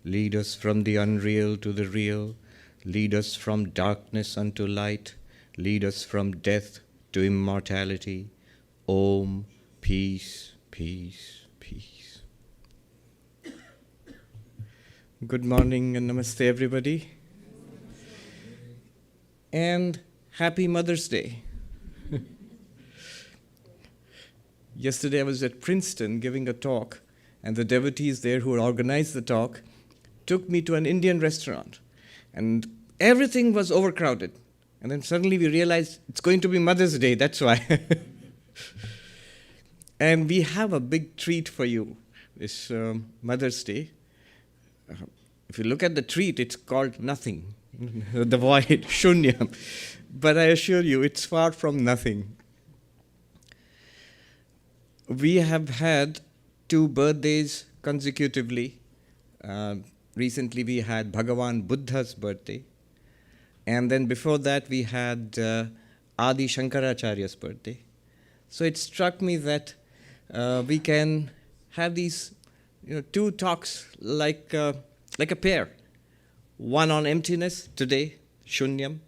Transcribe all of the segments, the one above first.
Lead us from the unreal to the real. Lead us from darkness unto light. Lead us from death to immortality. Om, peace, peace, peace. Good morning and namaste, everybody. And happy Mother's Day. Yesterday I was at Princeton giving a talk, and the devotees there who organized the talk took me to an Indian restaurant, and everything was overcrowded. And then suddenly we realized it's going to be Mother's Day, that's why. And we have a big treat for you this Mother's Day. If you look at the treat, it's called nothing, the void, Sunyam. But I assure you, it's far from nothing. We have had 2 birthdays consecutively. Recently we had Bhagavan Buddha's birthday. And then before that we had Adi Shankaracharya's birthday. So it struck me that we can have these 2 talks like a pair. One on emptiness today, Sunyam,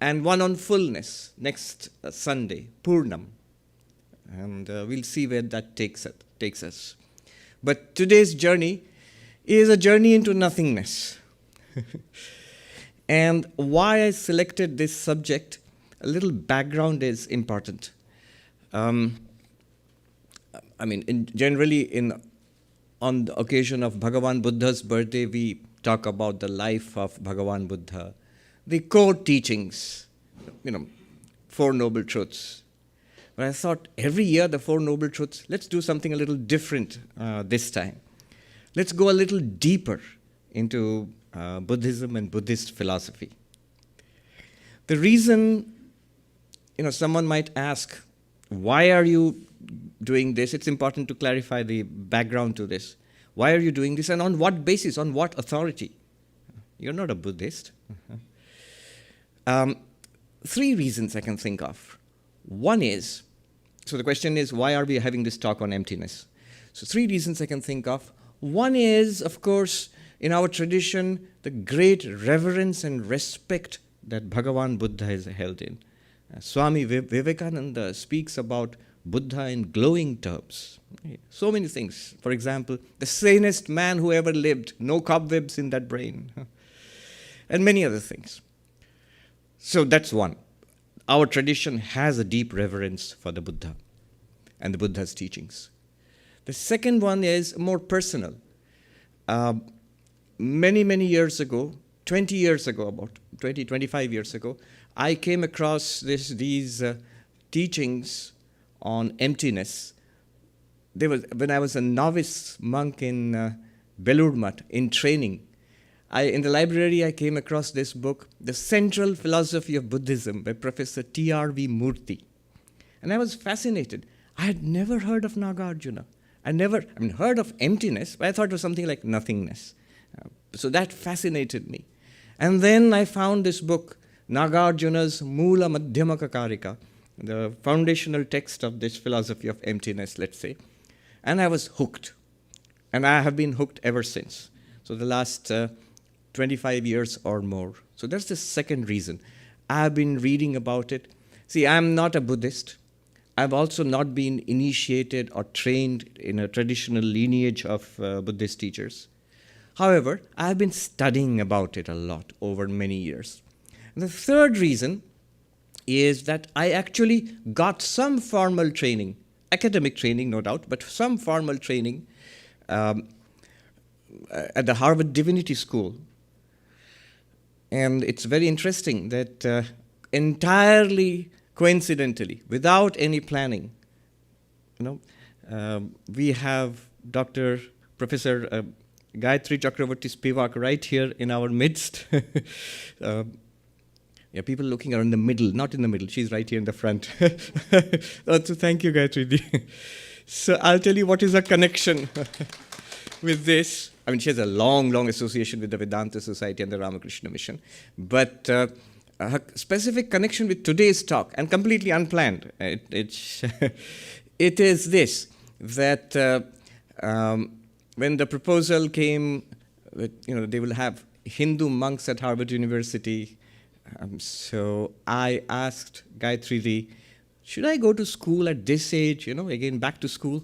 and one on fullness next Sunday, Purnam. And we'll see where that takes us. But today's journey is a journey into nothingness. And why I selected this subject, a little background is important. Generally on the occasion of Bhagavan Buddha's birthday, we talk about the life of Bhagavan Buddha, the core teachings, 4 noble truths. But I thought every year the 4 noble truths, let's do something a little different this time. Let's go a little deeper into Buddhism and Buddhist philosophy. The reason, someone might ask, why are you doing this? It's important to clarify the background to this. Why are you doing this, and on what basis, on what authority? You're not a Buddhist. 3 reasons I can think of. One is, so the question is, why are we having this talk on emptiness? So 3 reasons I can think of. One is, of course, in our tradition, the great reverence and respect that Bhagavan Buddha is held in. Swami Vivekananda speaks about Buddha in glowing terms. So many things. For example, the sanest man who ever lived, no cobwebs in that brain. And many other things. So that's one. Our tradition has a deep reverence for the Buddha and the Buddha's teachings. The second one is more personal. Many years ago, 20 years ago, about 20, 25 years ago, I came across these teachings on emptiness. When I was a novice monk in Belur Math, in training, in the library I came across this book, The Central Philosophy of Buddhism by Professor T.R.V. Murthy. And I was fascinated. I had never heard of Nagarjuna. Heard of emptiness, but I thought it was something like nothingness. So that fascinated me. And then I found this book, Nagarjuna's Mula Madhyamaka Karika, the foundational text of this philosophy of emptiness, let's say. And I was hooked. And I have been hooked ever since. So the last 25 years or more. So that's the second reason. I've been reading about it. See, I'm not a Buddhist. I've also not been initiated or trained in a traditional lineage of Buddhist teachers. However, I've been studying about it a lot over many years. And the third reason is that I actually got some formal training, academic training, no doubt, but some formal training at the Harvard Divinity School. And it's very interesting that entirely coincidentally, without any planning, we have Professor Gayatri Chakravarti Spivak right here in our midst. People looking are in the middle, not in the middle. She's right here in the front. So thank you, Gayatri. So I'll tell you what is a connection with this. She has a long association with the Vedanta Society and the Ramakrishna Mission. But her specific connection with today's talk, and completely unplanned, it is this, that when the proposal came they will have Hindu monks at Harvard University. So I asked Gayatri, should I go to school at this age, again back to school?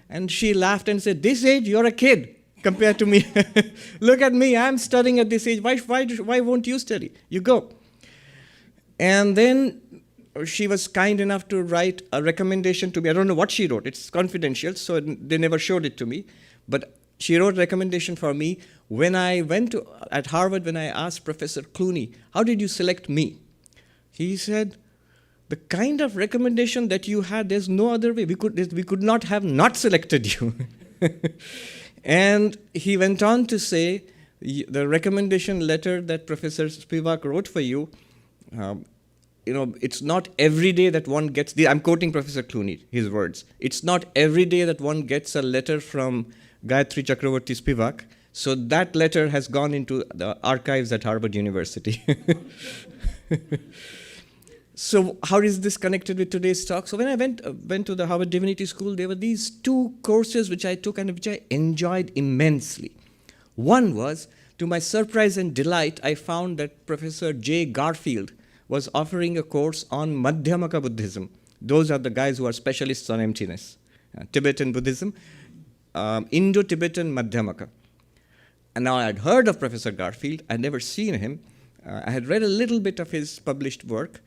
And she laughed and said, this age, you're a kid compared to me. Look at me, I'm studying at this age. Why won't you study? You go. And then she was kind enough to write a recommendation to me. I don't know what she wrote. It's confidential, so they never showed it to me. But she wrote a recommendation for me. When I went at Harvard, when I asked Professor Clooney, how did you select me? He said, the kind of recommendation that you had, there's no other way. We could not have not selected you. And he went on to say, the recommendation letter that Professor Spivak wrote for you, it's not every day that one gets, I'm quoting Professor Clooney, his words, it's not every day that one gets a letter from Gayatri Chakravarti Spivak, so that letter has gone into the archives at Harvard University. So how is this connected with today's talk? So when I went to the Harvard Divinity School, there were these two courses which I took and which I enjoyed immensely. One was, to my surprise and delight, I found that Professor J. Garfield was offering a course on Madhyamaka Buddhism. Those are the guys who are specialists on emptiness. Tibetan Buddhism, Indo-Tibetan Madhyamaka. And now I had heard of Professor Garfield. I'd never seen him. I had read a little bit of his published work.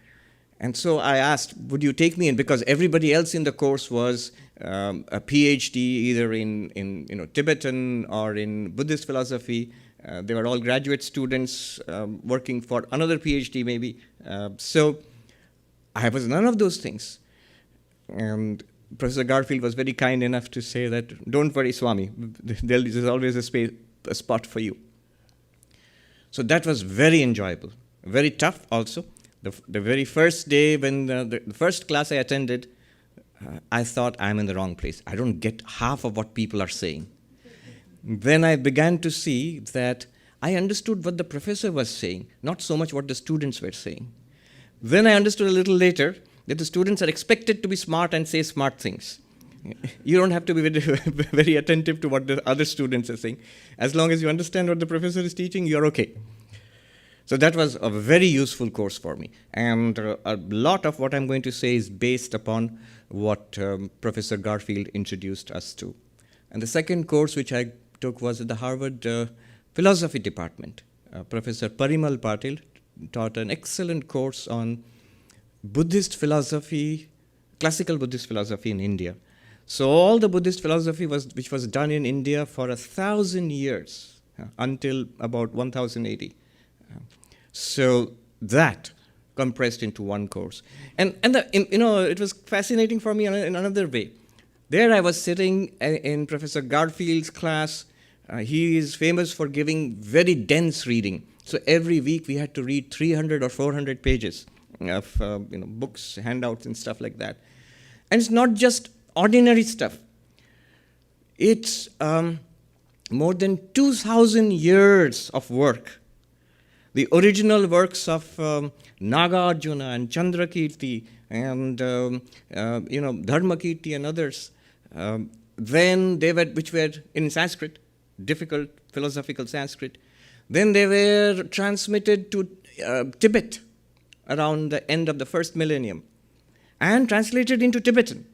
And so I asked, would you take me in? Because everybody else in the course was a PhD either in Tibetan or in Buddhist philosophy. They were all graduate students working for another PhD maybe. So I was none of those things. And Professor Garfield was very kind enough to say that, don't worry, Swami, there's always a spot for you. So that was very enjoyable, very tough also. The very first day, when the first class I attended, I thought I'm in the wrong place. I don't get half of what people are saying. Then I began to see that I understood what the professor was saying, not so much what the students were saying. Then I understood a little later that the students are expected to be smart and say smart things. You don't have to be very, very attentive to what the other students are saying. As long as you understand what the professor is teaching, you're okay. So that was a very useful course for me. And a lot of what I'm going to say is based upon what Professor Garfield introduced us to. And the second course which I took was at the Harvard Philosophy Department. Professor Parimal Patil taught an excellent course on Buddhist philosophy, classical Buddhist philosophy in India. So all the Buddhist philosophy which was done in India for 1,000 years, until about 1080. So that compressed into one course. And it was fascinating for me in another way. There I was sitting in Professor Garfield's class. He is famous for giving very dense reading. So every week we had to read 300 or 400 pages of books, handouts, and stuff like that. And it's not just ordinary stuff. It's more than 2,000 years of work. The original works of Nagarjuna and Chandrakirti and Dharmakirti and others, then they were, which were in Sanskrit, difficult philosophical Sanskrit. Then they were transmitted to Tibet around the end of the first millennium and translated into Tibetan.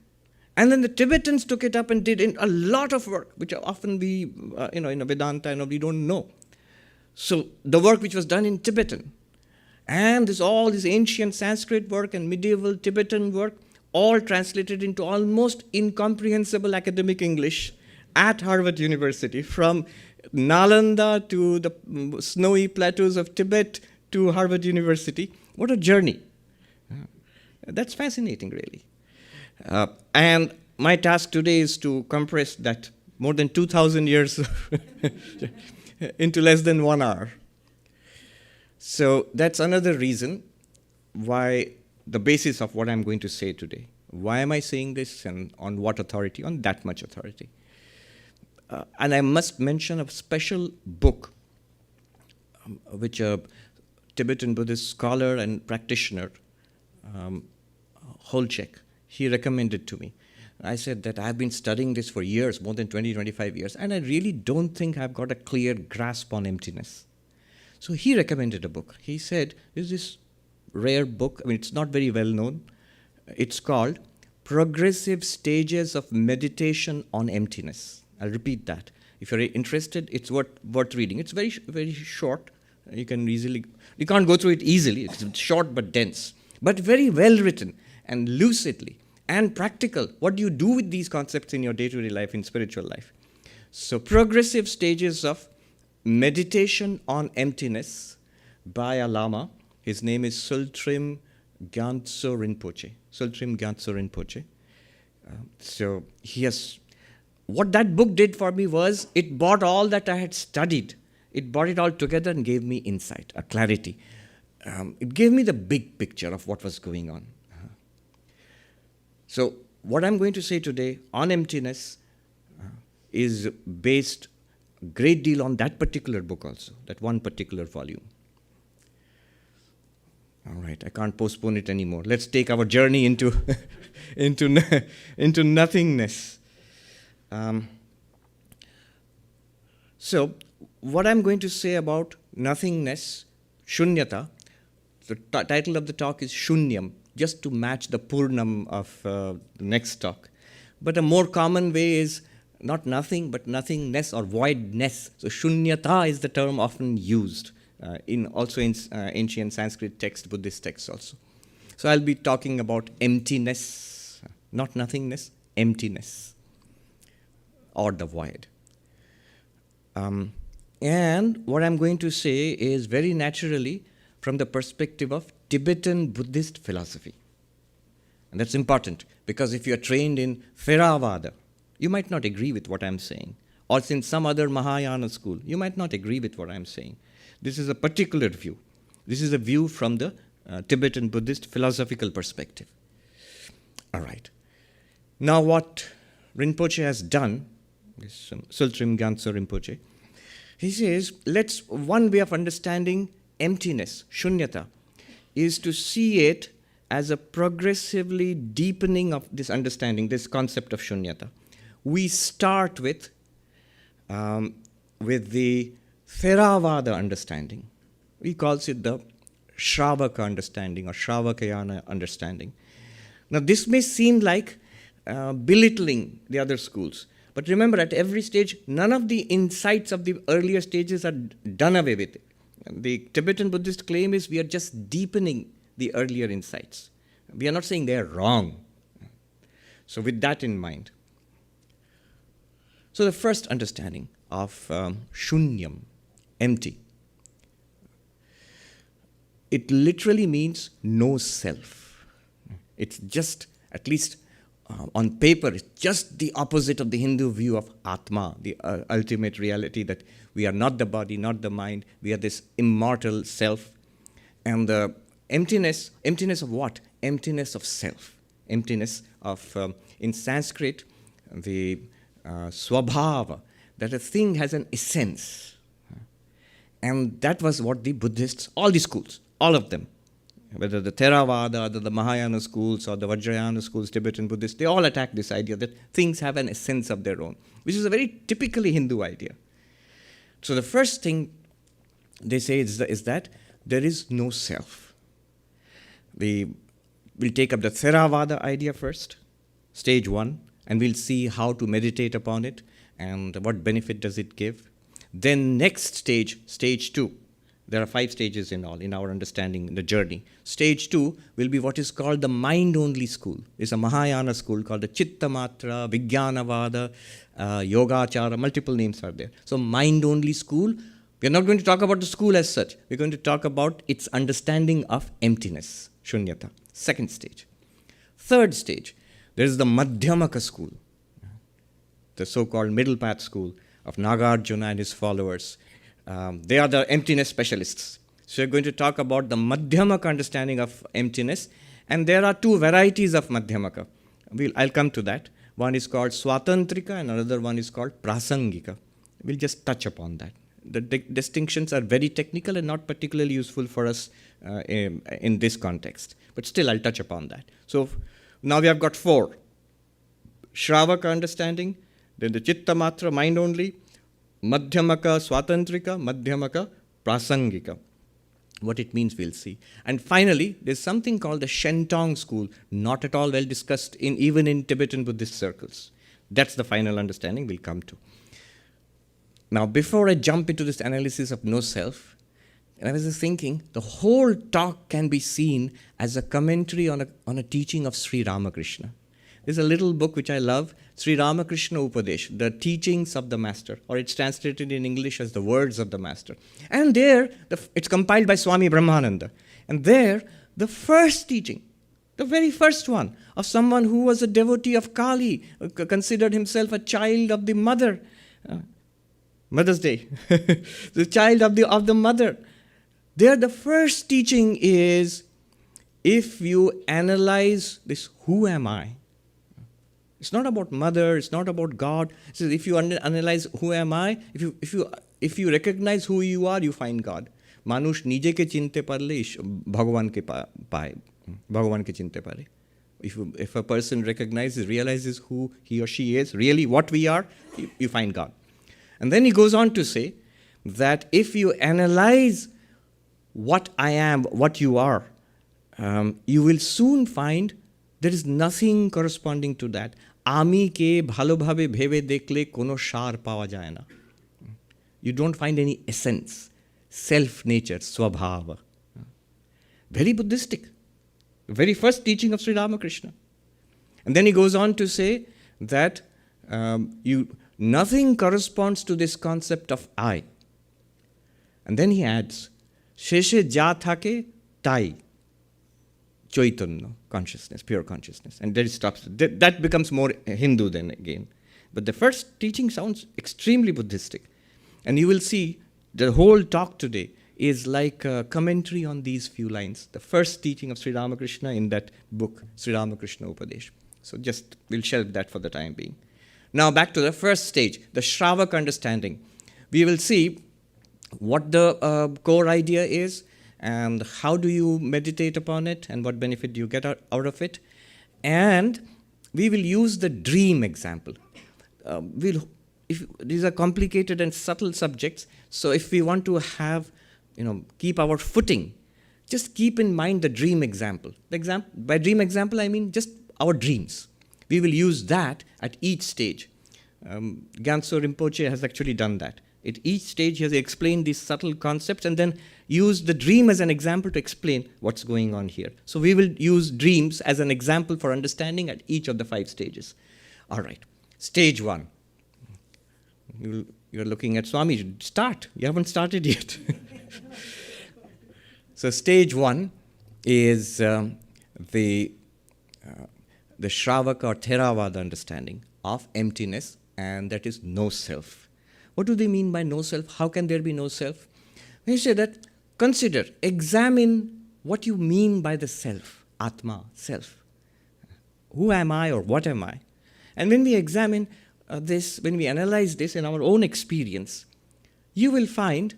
And then the Tibetans took it up and did a lot of work, which often we, in a Vedanta, we don't know. So the work which was done in Tibetan, and all this ancient Sanskrit work and medieval Tibetan work, all translated into almost incomprehensible academic English at Harvard University, from Nalanda to the snowy plateaus of Tibet to Harvard University. What a journey. That's fascinating, really. And my task today is to compress that more than 2,000 years into less than 1 hour. So that's another reason why the basis of what I'm going to say today. Why am I saying this and on what authority? On that much authority. And I must mention a special book which a Tibetan Buddhist scholar and practitioner, Holchek, he recommended to me. I said that I've been studying this for years, more than 20, 25 years, and I really don't think I've got a clear grasp on emptiness. So he recommended a book. He said, there's this rare book, I mean, it's not very well known. It's called Progressive Stages of Meditation on Emptiness. I'll repeat that. If you're interested, it's worth reading. It's very, very short. You can't go through it easily. It's short but dense, but very well written and lucidly and practical. What do you do with these concepts in your day-to-day life, in spiritual life? So, Progressive Stages of Meditation on Emptiness by a Lama. His name is Sultrim Gyatso Rinpoche. Sultrim Gyatso Rinpoche. So, what that book did for me was, it brought all that I had studied. It brought it all together and gave me insight, a clarity. It gave me the big picture of what was going on. So, what I'm going to say today on emptiness is based a great deal on that particular book also, that one particular volume. All right, I can't postpone it anymore. Let's take our journey into nothingness. So, what I'm going to say about nothingness, shunyata, the title of the talk is Sunyam, just to match the Purnam of the next talk. But a more common way is not nothing, but nothingness or voidness. So shunyata is the term often used in ancient Sanskrit texts, Buddhist texts also. So I'll be talking about emptiness, not nothingness, emptiness, or the void. And what I'm going to say is very naturally from the perspective of Tibetan Buddhist philosophy. And that's important, because if you're trained in Theravada, you might not agree with what I'm saying. Or in some other Mahayana school, you might not agree with what I'm saying. This is a particular view. This is a view from the Tibetan Buddhist philosophical perspective. All right. Now what Rinpoche has done, this Sultrim Gyatso Rinpoche, he says, one way of understanding emptiness, shunyata, is to see it as a progressively deepening of this understanding, this concept of shunyata. We start with the Theravada understanding. He calls it the Shravaka understanding or Shravakayana understanding. Now, this may seem like belittling the other schools. But remember, at every stage, none of the insights of the earlier stages are done away with. The Tibetan Buddhist claim is we are just deepening the earlier insights. We are not saying they are wrong. So with that in mind. So the first understanding of shunyam, empty. It literally means no self. It's just, at least on paper, it's just the opposite of the Hindu view of Atma, the ultimate reality that we are not the body, not the mind, we are this immortal self. And the emptiness of what? Emptiness of self. Emptiness of, in Sanskrit, the swabhava, that a thing has an essence. And that was what the Buddhists, all the schools, all of them, whether the Theravada, or the Mahayana schools, or the Vajrayana schools, Tibetan Buddhists, they all attack this idea that things have an essence of their own, which is a very typically Hindu idea. So the first thing they say is that there is no self. We'll take up the Theravada idea first, stage one, and we'll see how to meditate upon it and what benefit does it give. Then next stage, stage two. There are 5 stages in all, in our understanding, in the journey. Stage 2 will be what is called the mind-only school. It's a Mahayana school called the Chittamatra, Vijnanavada, Yogachara, multiple names are there. So mind-only school, we're not going to talk about the school as such. We're going to talk about its understanding of emptiness, shunyata. Second stage. Third stage, there is the Madhyamaka school, the so-called middle path school of Nagarjuna and his followers. They are the emptiness specialists. So we're going to talk about the Madhyamaka understanding of emptiness. And there are 2 varieties of Madhyamaka. I'll come to that. One is called Swatantrika and another one is called Prasangika. We'll just touch upon that. The distinctions are very technical and not particularly useful for us in this context. But still, I'll touch upon that. So now we have got 4. Shravaka understanding, then the Chitta Matra, mind only, Madhyamaka Swatantrika, Madhyamaka Prasangika. What it means we'll see. And finally, there's something called the Shentong school, not at all well discussed even in Tibetan Buddhist circles. That's the final understanding we'll come to. Now, before I jump into this analysis of no self, and I was just thinking, the whole talk can be seen as a commentary on a teaching of Sri Ramakrishna. There's a little book which I love, Sri Ramakrishna Upadesh, the teachings of the master, or it's translated in English as the words of the master. And there, it's compiled by Swami Brahmananda. And there, the first teaching, the very first one, of someone who was a devotee of Kali, considered himself a child of the mother, Mother's Day, the child of the mother. There, the first teaching is, if you analyze this, who am I? It's not about mother, it's not about God. It says, if you analyze who am I, if you recognize who you are, you find God. Manush nije ke chinte parle Bhagavan ke paye. Bhagavan ke chinte pare. If a person realizes who he or she is, really what we are, you find God. And then he goes on to say that if you analyze what I am, what you are, you will soon find there is nothing corresponding to that. Ami ke bhalo bhabe bhebe dekle kono shar pawa jay na. You don't find any essence, self-nature, swabhava. Very Buddhistic. The very first teaching of Sri Ramakrishna. And then he goes on to say that nothing corresponds to this concept of I. And then he adds, Sheshe ja thake tai. Chaitanya, consciousness, pure consciousness. And then it stops. That becomes more Hindu then again. But the first teaching sounds extremely Buddhistic. And you will see the whole talk today is like a commentary on these few lines. The first teaching of Sri Ramakrishna in that book, Sri Ramakrishna Upadesh. So just, we'll shelve that for the time being. Now back to the first stage, the Shravaka understanding. We will see what the core idea is, and how do you meditate upon it, and what benefit do you get out of it. And we will use the dream example. These are complicated and subtle subjects, so if we want to have, keep our footing, just keep in mind the dream example. By dream example, I mean just our dreams. We will use that at each stage. Gyantso Rinpoche has actually done that. At each stage, he has explained these subtle concepts and then used the dream as an example to explain what's going on here. So we will use dreams as an example for understanding at each of the 5 stages. All right. Stage 1. You're looking at Swami. Start. You haven't started yet. So stage 1 is the Shravaka or Theravada understanding of emptiness, and that is no self. What do they mean by no self? How can there be no self? They say that examine what you mean by the self, Atma, self. Who am I or what am I? And when we examine this, when we analyze this in our own experience, you will find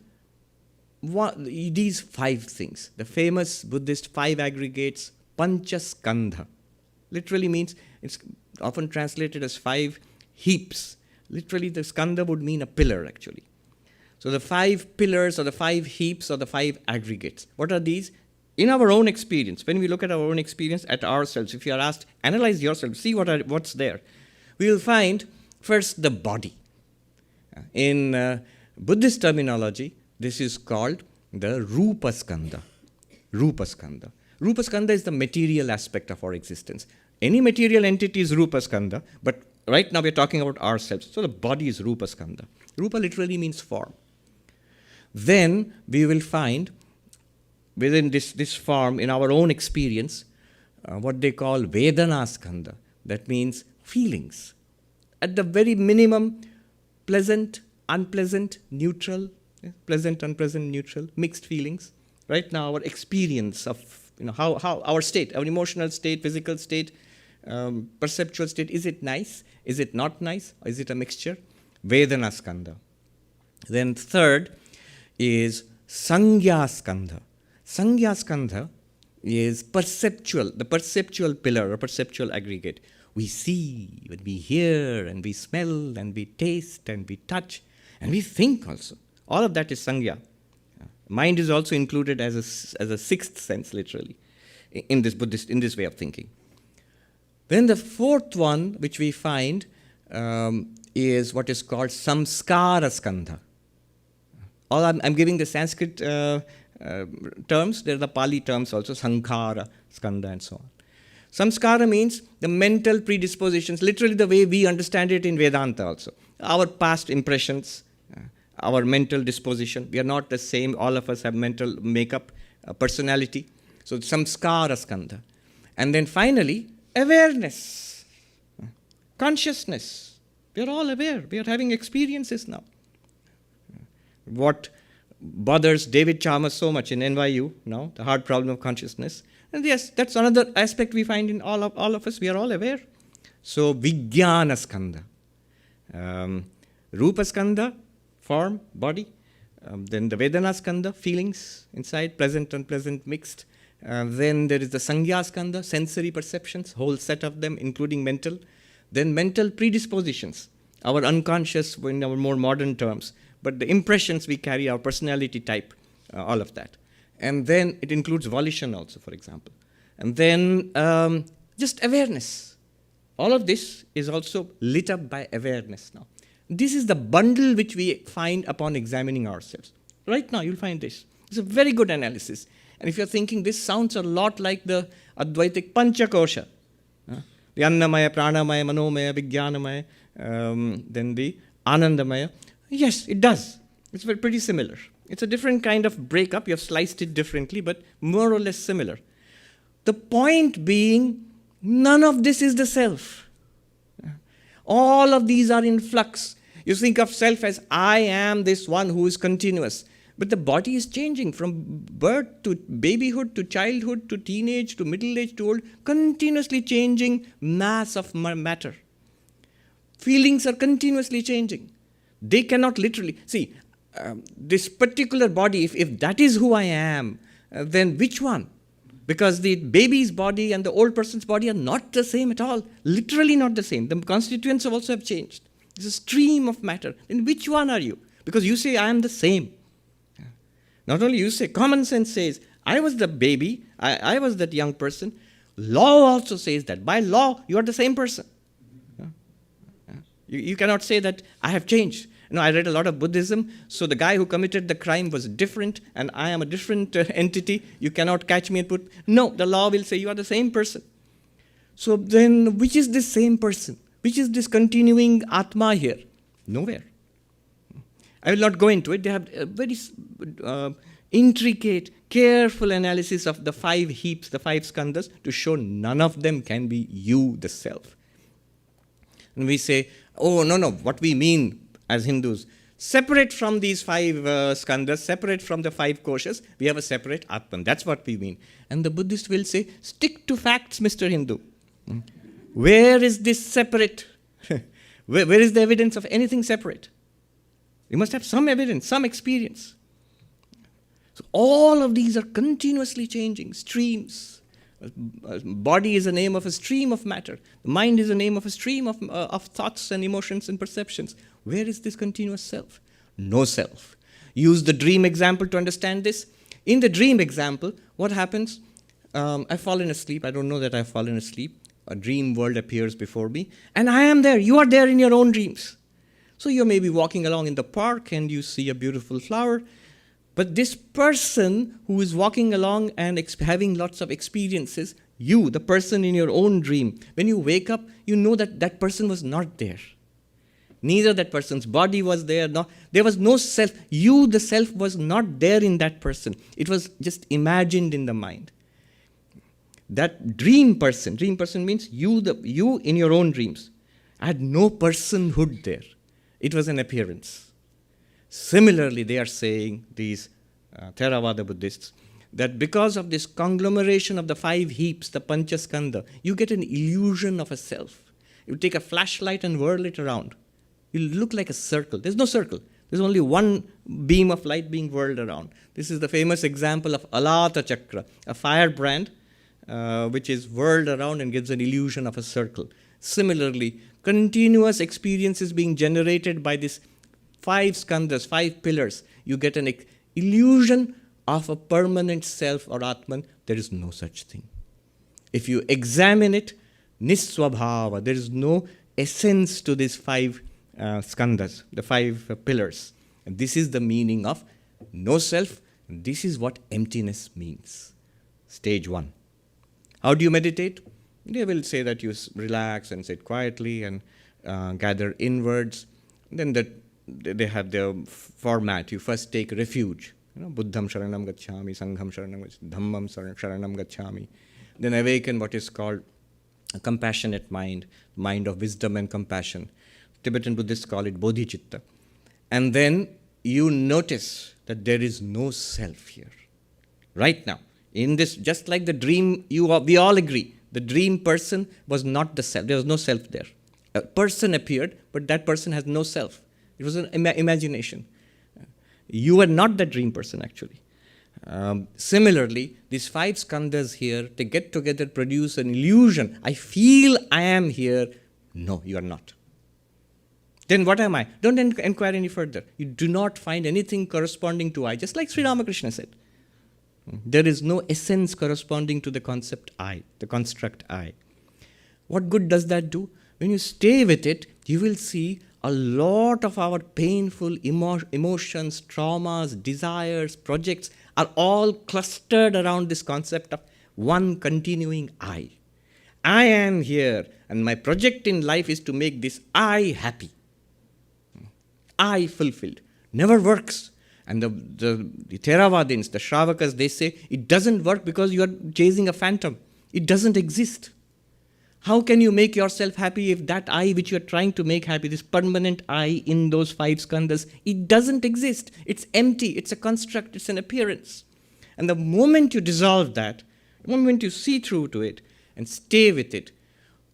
these 5 things. The famous Buddhist 5 aggregates, Panchaskandha. Literally means, it's often translated as 5 heaps. Literally, the skandha would mean a pillar, actually. So the 5 pillars or the 5 heaps or the 5 aggregates. What are these? In our own experience, when we look at our own experience, at ourselves, if you are asked, analyze yourself, see what's there. We will find, first, the body. In Buddhist terminology, this is called the Rupa Skandha. Rupa Skandha. Rupa Skandha is the material aspect of our existence. Any material entity is Rupa Skandha, but right now we're talking about ourselves. So the body is Rupa Skandha. Rupa literally means form. Then we will find within this form, in our own experience, what they call Vedana Skandha. That means feelings. At the very minimum, pleasant, unpleasant, neutral, pleasant, unpleasant, neutral, mixed feelings. Right now our experience of how our state, our emotional state, physical state, perceptual state, is it nice? Is it not nice? Or is it a mixture? Vedana Skandha. Then third is Sangya Skandha. Sangya Skandha is perceptual, the perceptual pillar or perceptual aggregate. We see, and we hear, and we smell, and we taste, and we touch, and we think also. All of that is Sangya. Mind is also included as a sixth sense, literally, in this way of thinking. Then the fourth one, which we find, is what is called samskara skandha. I'm giving the Sanskrit terms. There are the Pali terms also, sankhara, skandha, and so on. Samskara means the mental predispositions, literally the way we understand it in Vedanta also. Our past impressions, our mental disposition. We are not the same. All of us have mental makeup, personality. So samskara skandha. And then finally, awareness, consciousness. We are all aware. We are having experiences now. What bothers David Chalmers so much in NYU now, the hard problem of consciousness. And yes, that's another aspect we find in all of us. We are all aware. So vijnana skandha. Rupa skandha, form, body. Then the Vedana skandha, feelings inside, pleasant, unpleasant, mixed. Then there is the Sangya skandha, sensory perceptions, whole set of them, including mental. Then mental predispositions, our unconscious in our more modern terms, but the impressions we carry, our personality type, all of that. And then it includes volition also, for example. And then just awareness. All of this is also lit up by awareness now. This is the bundle which we find upon examining ourselves. Right now, you'll find this. It's a very good analysis. And if you're thinking, this sounds a lot like the Advaitic Panchakosha. The Annamaya, Pranamaya, Manomaya, Vijnanamaya, then the Anandamaya. Yes, it does. It's pretty similar. It's a different kind of breakup. You have sliced it differently, but more or less similar. The point being, none of this is the self. All of these are in flux. You think of self as, I am this one who is continuous. But the body is changing from birth to babyhood to childhood to teenage to middle age to old, continuously changing mass of matter. Feelings are continuously changing. They cannot literally, see, this particular body, if that is who I am, then which one? Because the baby's body and the old person's body are not the same at all, literally not the same. The constituents also have changed. It's a stream of matter. Then which one are you? Because you say, I am the same. Not only you say, common sense says, I was the baby, I was that young person. Law also says that. By law, you are the same person. You cannot say that I have changed. I read a lot of Buddhism, so the guy who committed the crime was different, and I am a different entity. You cannot catch me and put... No, the law will say you are the same person. So then, which is this same person? Which is this continuing Atma here? Nowhere. I will not go into it. They have a very intricate, careful analysis of the 5 heaps, the 5 skandhas, to show none of them can be you, the self. And we say, oh, no, what we mean as Hindus, separate from these 5 skandhas, separate from the 5 koshas, we have a separate Atman. That's what we mean. And the Buddhist will say, stick to facts, Mr. Hindu. Where is this separate? Where is the evidence of anything separate? You must have some evidence, some experience. So all of these are continuously changing streams. Body is the name of a stream of matter. The mind is the name of a stream of thoughts and emotions and perceptions. Where is this continuous self? No self. Use the dream example to understand this. In the dream example, what happens? I've fallen asleep. I don't know that I've fallen asleep. A dream world appears before me. And I am there. You are there in your own dreams. So you may be walking along in the park and you see a beautiful flower. But this person who is walking along and having lots of experiences, you, the person in your own dream, when you wake up, you know that that person was not there. Neither that person's body was there. There was no self. You, the self, was not there in that person. It was just imagined in the mind. That dream person means you in your own dreams, had no personhood there. It was an appearance. Similarly, they are saying, these Theravada Buddhists, that because of this conglomeration of the 5 heaps, the Panchaskandha, you get an illusion of a self. You take a flashlight and whirl it around. You'll look like a circle. There's no circle. There's only one beam of light being whirled around. This is the famous example of Alata Chakra, a firebrand which is whirled around and gives an illusion of a circle. Similarly, continuous experience is being generated by these 5 skandhas, 5 pillars. You get an illusion of a permanent self or Atman. There is no such thing. If you examine it, niswabhava, there is no essence to these 5 skandhas, the 5 pillars. And this is the meaning of no self. This is what emptiness means. Stage 1. How do you meditate? They will say that you relax and sit quietly and gather inwards. Then they have their format. You first take refuge. Buddham sharanam gacchami, sangham sharanam gacchami, dhammam sharanam gacchami. Then awaken what is called a compassionate mind, mind of wisdom and compassion. Tibetan Buddhists call it bodhicitta. And then you notice that there is no self here. Right now, in this, just like the dream, we all agree, the dream person was not the self. There was no self there. A person appeared, but that person has no self. It was an imagination. You are not the dream person, actually. Similarly, these 5 skandhas here, they get together, produce an illusion. I feel I am here. No, you are not. Then what am I? Don't inquire any further. You do not find anything corresponding to I, just like Sri Ramakrishna said. There is no essence corresponding to the concept I, the construct I. What good does that do? When you stay with it, you will see a lot of our painful emotions, traumas, desires, projects are all clustered around this concept of one continuing I. I am here, and my project in life is to make this I happy. I fulfilled. Never works. And the Theravadins, the Shravakas, they say it doesn't work because you are chasing a phantom. It doesn't exist. How can you make yourself happy if that I which you are trying to make happy, this permanent I in those 5 skandhas, it doesn't exist. It's empty. It's a construct. It's an appearance. And the moment you dissolve that, the moment you see through to it and stay with it,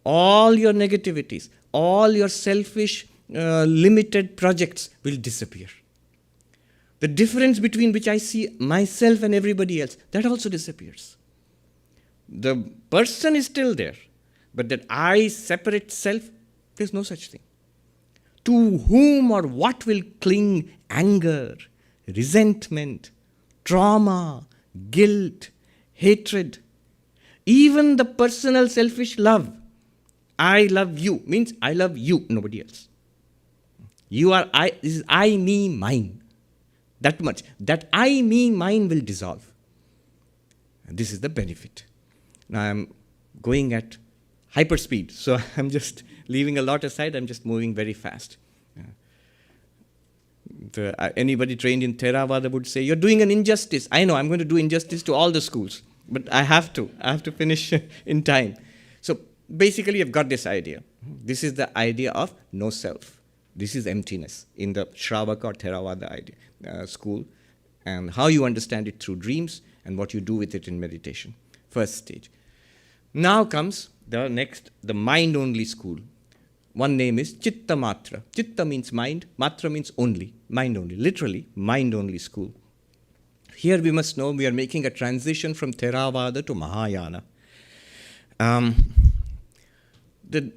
all your negativities, all your selfish, limited projects will disappear. The difference between which I see myself and everybody else, that also disappears. The person is still there, but that I separate self, there's no such thing. To whom or what will cling anger, resentment, trauma, guilt, hatred, even the personal selfish love. I love you means I love you, nobody else. You are I, this is I, me, mine. That much. That I, me, mine will dissolve. And this is the benefit. Now I'm going at hyperspeed, so I'm just leaving a lot aside. I'm just moving very fast. Anybody trained in Theravada would say, you're doing an injustice. I know, I'm going to do injustice to all the schools, but I have to finish in time. So basically, I've got this idea. This is the idea of no self. This is emptiness in the Shravaka or Theravada idea, school, and how you understand it through dreams and what you do with it in meditation. First stage. Now comes the next, the mind-only school. One name is Chitta Matra. Chitta means mind, Matra means only, mind only, literally mind-only school. Here we must know we are making a transition from Theravada to Mahayana. The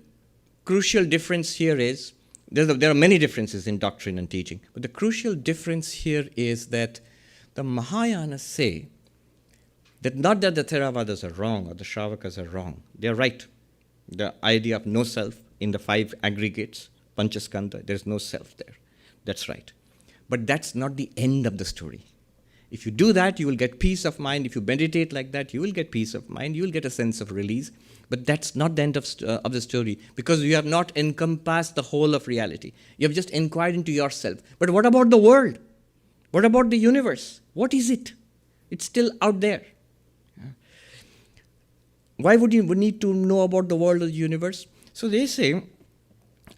crucial difference here is, there are many differences in doctrine and teaching, but the crucial difference here is that the Mahayanas say that not that the Theravadas are wrong or the Shravakas are wrong. They are right. The idea of no self in the 5 aggregates, Panchaskandha, there is no self there. That's right. But that's not the end of the story. If you do that, you will get peace of mind. If you meditate like that, you will get peace of mind. You will get a sense of release. But that's not the end of the story, because you have not encompassed the whole of reality. You have just inquired into yourself. But what about the world? What about the universe? What is it? It's still out there. Why would you need to know about the world or the universe? So they say,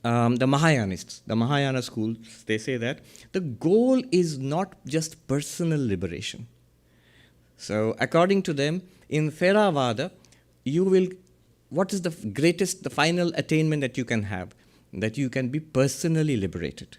the Mahayanists, the Mahayana school, they say that the goal is not just personal liberation. So according to them, in Theravada, what is the greatest, the final attainment that you can have? That you can be personally liberated.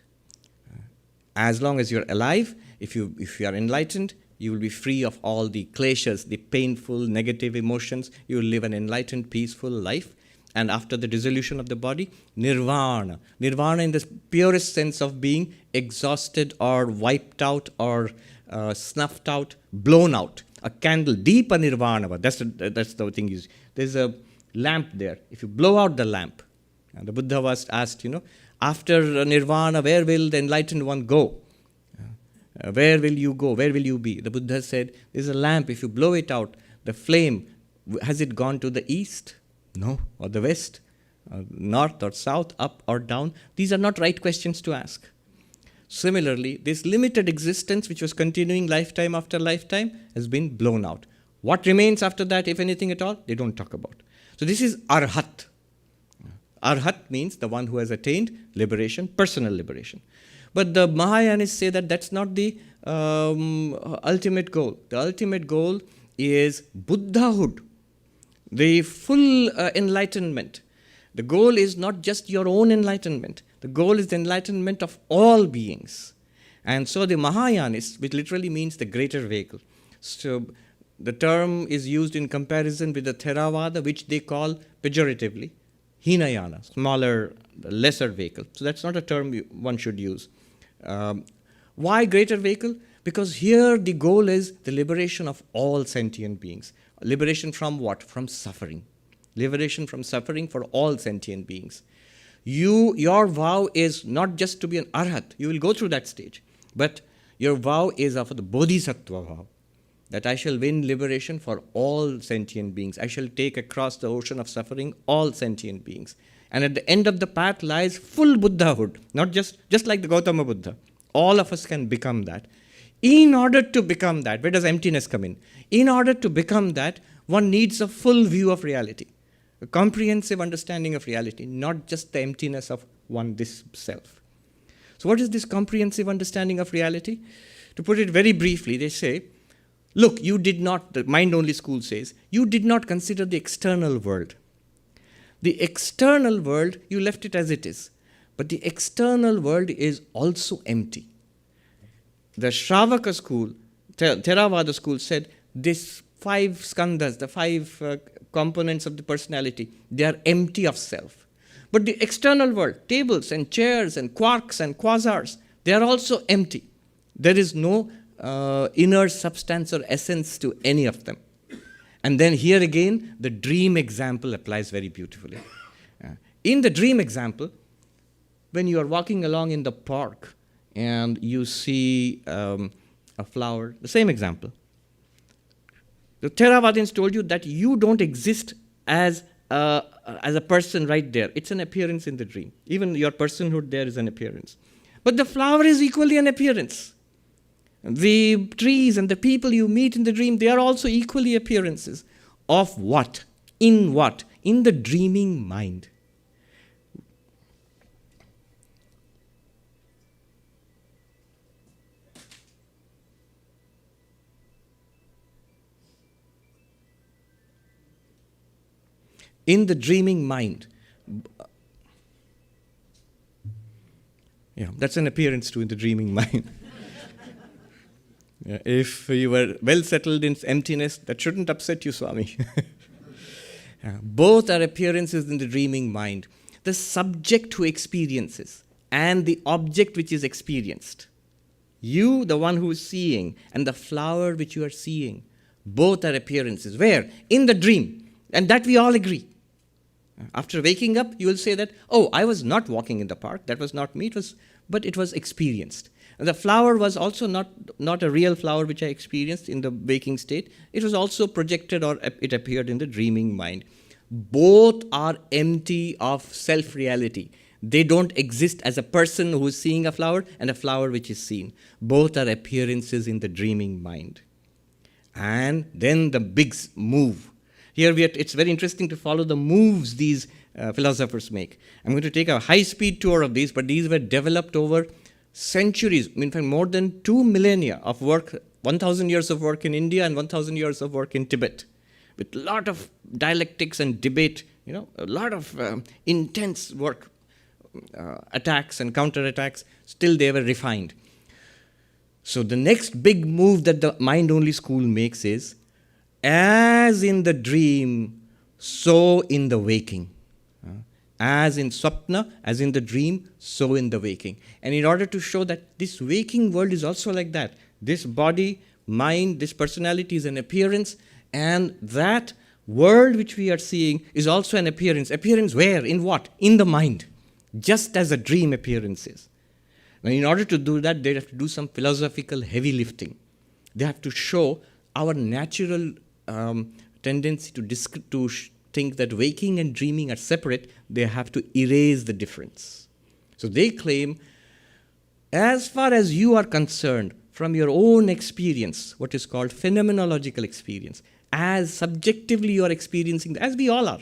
As long as you're alive, if you are enlightened, you will be free of all the kleshas, the painful, negative emotions. You will live an enlightened, peaceful life. And after the dissolution of the body, nirvana. Nirvana in the purest sense of being exhausted or wiped out or snuffed out, blown out. A candle, deep nirvana. That's the thing. There's a lamp there. If you blow out the lamp, and the Buddha was asked, after nirvana, where will the enlightened one go? Where will you go? Where will you be? The Buddha said, there's a lamp. If you blow it out, the flame, has it gone to the east? No. Or the west? North or south? Up or down? These are not right questions to ask. Similarly, this limited existence, which was continuing lifetime after lifetime, has been blown out. What remains after that, if anything at all? They don't talk about. So this is arhat. Arhat means the one who has attained liberation, personal liberation. But the Mahayanists say that that's not the ultimate goal. The ultimate goal is Buddhahood, the full enlightenment. The goal is not just your own enlightenment. The goal is the enlightenment of all beings. And so the Mahayanists, which literally means the greater vehicle. So the term is used in comparison with the Theravada, which they call pejoratively Hinayana, smaller, lesser vehicle. So that's not a term one should use. Why greater vehicle? Because here the goal is the liberation of all sentient beings. Liberation from what? From suffering. Liberation from suffering for all sentient beings. Your vow is not just to be an arhat. You will go through that stage. But your vow is of the bodhisattva vow. That I shall win liberation for all sentient beings. I shall take across the ocean of suffering all sentient beings. And at the end of the path lies full Buddhahood, not just like the Gautama Buddha. All of us can become that. In order to become that, where does emptiness come in? In order to become that, one needs a full view of reality, a comprehensive understanding of reality, not just the emptiness of this self. So what is this comprehensive understanding of reality? To put it very briefly, they say, look, you did not, the mind-only school says, you did not consider the external world. The external world, you left it as it is. But the external world is also empty. The Shravaka school, Theravada school said, these 5 skandhas, the 5 components of the personality, they are empty of self. But the external world, tables and chairs and quarks and quasars, they are also empty. There is no inner substance or essence to any of them. And then here again, the dream example applies very beautifully. In the dream example, when you are walking along in the park and you see a flower, the same example. The Theravadins told you that you don't exist as a person right there. It's an appearance in the dream. Even your personhood there is an appearance. But the flower is equally an appearance. The trees and the people you meet in the dream, they are also equally appearances. Of what? In what? In the dreaming mind. In the dreaming mind. Yeah, that's an appearance too in the dreaming mind. If you were well settled in emptiness, that shouldn't upset you, Swami. Both are appearances in the dreaming mind. The subject who experiences and the object which is experienced. You, the one who is seeing, and the flower which you are seeing, both are appearances. Where? In the dream. And that we all agree. After waking up, you will say that, oh, I was not walking in the park. That was not me, but it was experienced. And the flower was also not a real flower which I experienced in the waking state. It was also projected or it appeared in the dreaming mind. Both are empty of self-reality. They don't exist as a person who is seeing a flower and a flower which is seen. Both are appearances in the dreaming mind. And then the big move. Here it's very interesting to follow the moves these philosophers make. I'm going to take a high-speed tour of these, but these were developed over centuries, in fact more than 2 millennia of work, 1,000 years of work in India and 1,000 years of work in Tibet, with a lot of dialectics and debate, a lot of intense work, attacks and counterattacks, still they were refined. So the next big move that the mind-only school makes is, as in the dream, so in the waking. As in swapna, as in the dream, so in the waking. And in order to show that this waking world is also like that, this body, mind, this personality is an appearance, and that world which we are seeing is also an appearance. Appearance where? In what? In the mind. Just as a dream appearance is. Now, in order to do that, they have to do some philosophical heavy lifting. They have to show our natural tendency to think that waking and dreaming are separate. They have to erase the difference. So they claim, as far as you are concerned, from your own experience, what is called phenomenological experience, as subjectively you are experiencing, as we all are,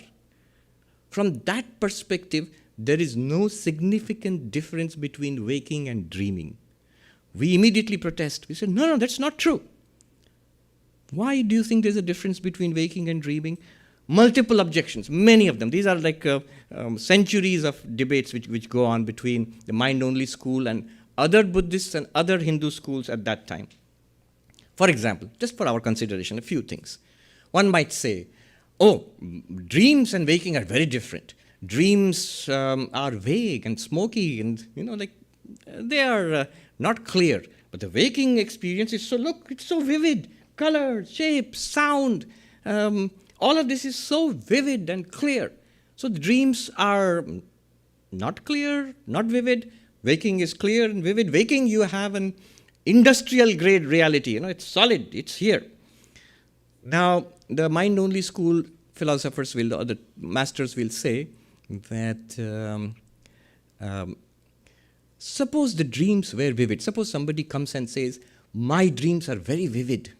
from that perspective, there is no significant difference between waking and dreaming. We immediately protest. We say, no, that's not true. Why do you think there's a difference between waking and dreaming? Multiple objections, many of them. These are like centuries of debates which go on between the mind-only school and other Buddhists and other Hindu schools at that time. For example, just for our consideration, a few things. One might say, dreams and waking are very different. Dreams are vague and smoky and, they are not clear. But the waking experience is it's so vivid. Color, shape, sound, all of this is so vivid and clear. So the dreams are not clear, not vivid. Waking is clear and vivid. Waking, you have an industrial grade reality. It's solid, it's here. Now, the mind-only school philosophers or the masters will say that suppose the dreams were vivid. Suppose somebody comes and says, my dreams are very vivid.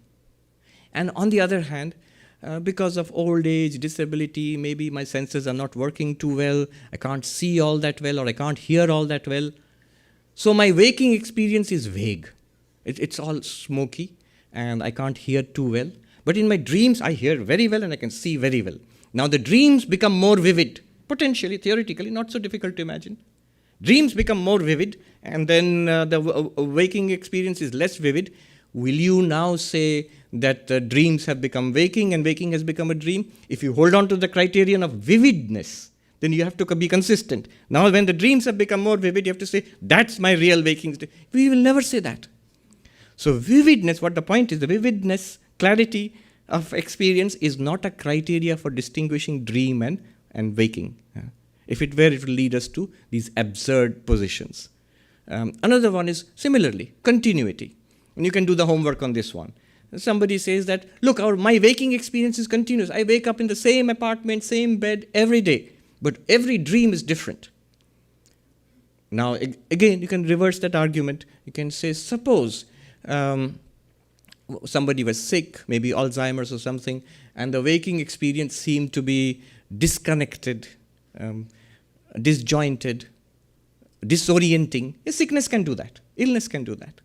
And on the other hand, because of old age, disability, maybe my senses are not working too well, I can't see all that well, or I can't hear all that well. So my waking experience is vague. It's all smoky, and I can't hear too well. But in my dreams, I hear very well and I can see very well. Now the dreams become more vivid, potentially, theoretically, not so difficult to imagine. Dreams become more vivid, and then the waking experience is less vivid. Will you now say that dreams have become waking and waking has become a dream? If you hold on to the criterion of vividness, then you have to be consistent. Now when the dreams have become more vivid, you have to say, that's my real waking state. We will never say that. So vividness, what the point is, the vividness, clarity of experience is not a criteria for distinguishing dream and waking. If it were, it would lead us to these absurd positions. Another one is similarly, continuity. And you can do the homework on this one. Somebody says that, look, my waking experience is continuous. I wake up in the same apartment, same bed every day, but every dream is different. Now, again, you can reverse that argument. You can say, suppose somebody was sick, maybe Alzheimer's or something, and the waking experience seemed to be disconnected, disjointed, disorienting. A sickness can do that. Illness can do that.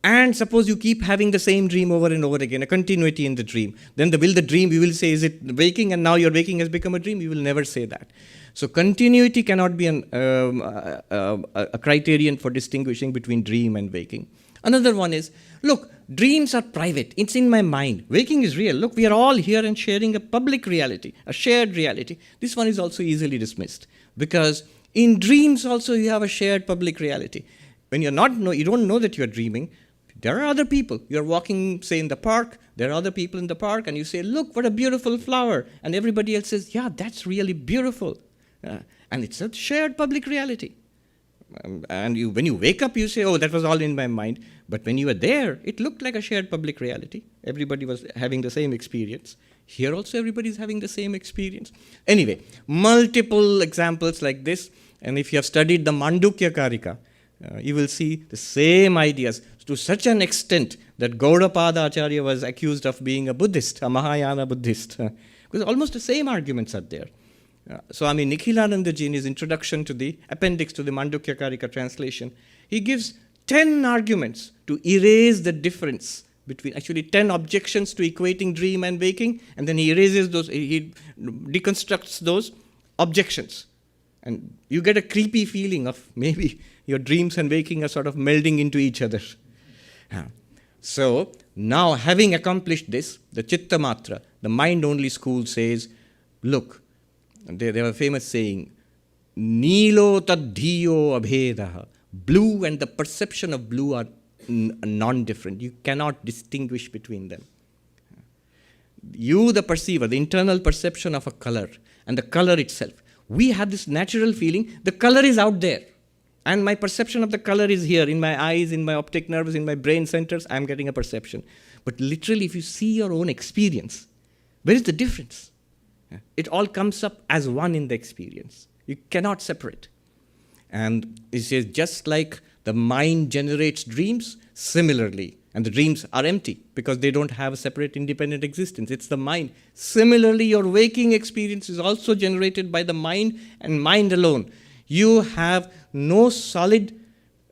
And suppose you keep having the same dream over and over again, a continuity in the dream. Then you will say, is it waking, and now your waking has become a dream? You will never say that. So continuity cannot be a criterion for distinguishing between dream and waking. Another one is, look, dreams are private. It's in my mind. Waking is real. Look, we are all here and sharing a public reality, a shared reality. This one is also easily dismissed because in dreams also you have a shared public reality. When you don't know that you're dreaming, there are other people. You're walking, say, in the park. There are other people in the park, and you say, look, what a beautiful flower. And everybody else says, yeah, that's really beautiful. And it's a shared public reality. And when you wake up, you say, oh, that was all in my mind. But when you were there, it looked like a shared public reality. Everybody was having the same experience. Here also, everybody is having the same experience. Anyway, multiple examples like this. And if you have studied the Mandukya Karika, you will see the same ideas to such an extent that Gaudapada Acharya was accused of being a Buddhist, a Mahayana Buddhist. Because almost the same arguments are there. Swami Nikhilanandaji, in his introduction to the appendix to the Mandukya Karika translation, he gives 10 arguments to erase the difference between, actually 10 objections to equating dream and waking, and then he erases those, he deconstructs those objections. And you get a creepy feeling of maybe your dreams and waking are sort of melding into each other. So now, having accomplished this, the Chitta Matra, the mind-only school says, look, they have a famous saying, Nilo tadhiyo abhedaha. Blue and the perception of blue are non-different. You cannot distinguish between them. You, the perceiver, the internal perception of a color and the color itself. We have this natural feeling, the color is out there. And my perception of the color is here, in my eyes, in my optic nerves, in my brain centers, I'm getting a perception. But literally, if you see your own experience, where is the difference? It all comes up as one in the experience. You cannot separate. And it says, just like the mind generates dreams, similarly, and the dreams are empty because they don't have a separate independent existence. It's the mind. Similarly, your waking experience is also generated by the mind and mind alone. You have no solid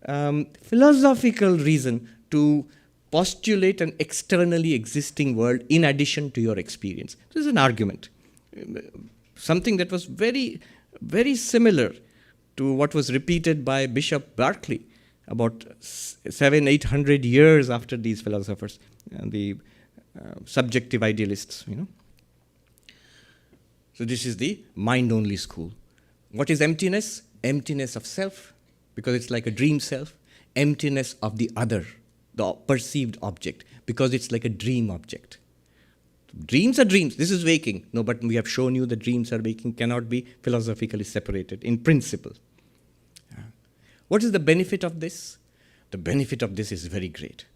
philosophical reason to postulate an externally existing world in addition to your experience. This is an argument. Something that was very, very similar to what was repeated by Bishop Berkeley about 700-800 years after these philosophers, the subjective idealists, So this is the mind-only school. What is emptiness? Emptiness of self, because it's like a dream self. Emptiness of the other, the perceived object, because it's like a dream object. Dreams are dreams. This is waking. No, but we have shown you that dreams are waking cannot be philosophically separated in principle. What is the benefit of this? The benefit of this is very great.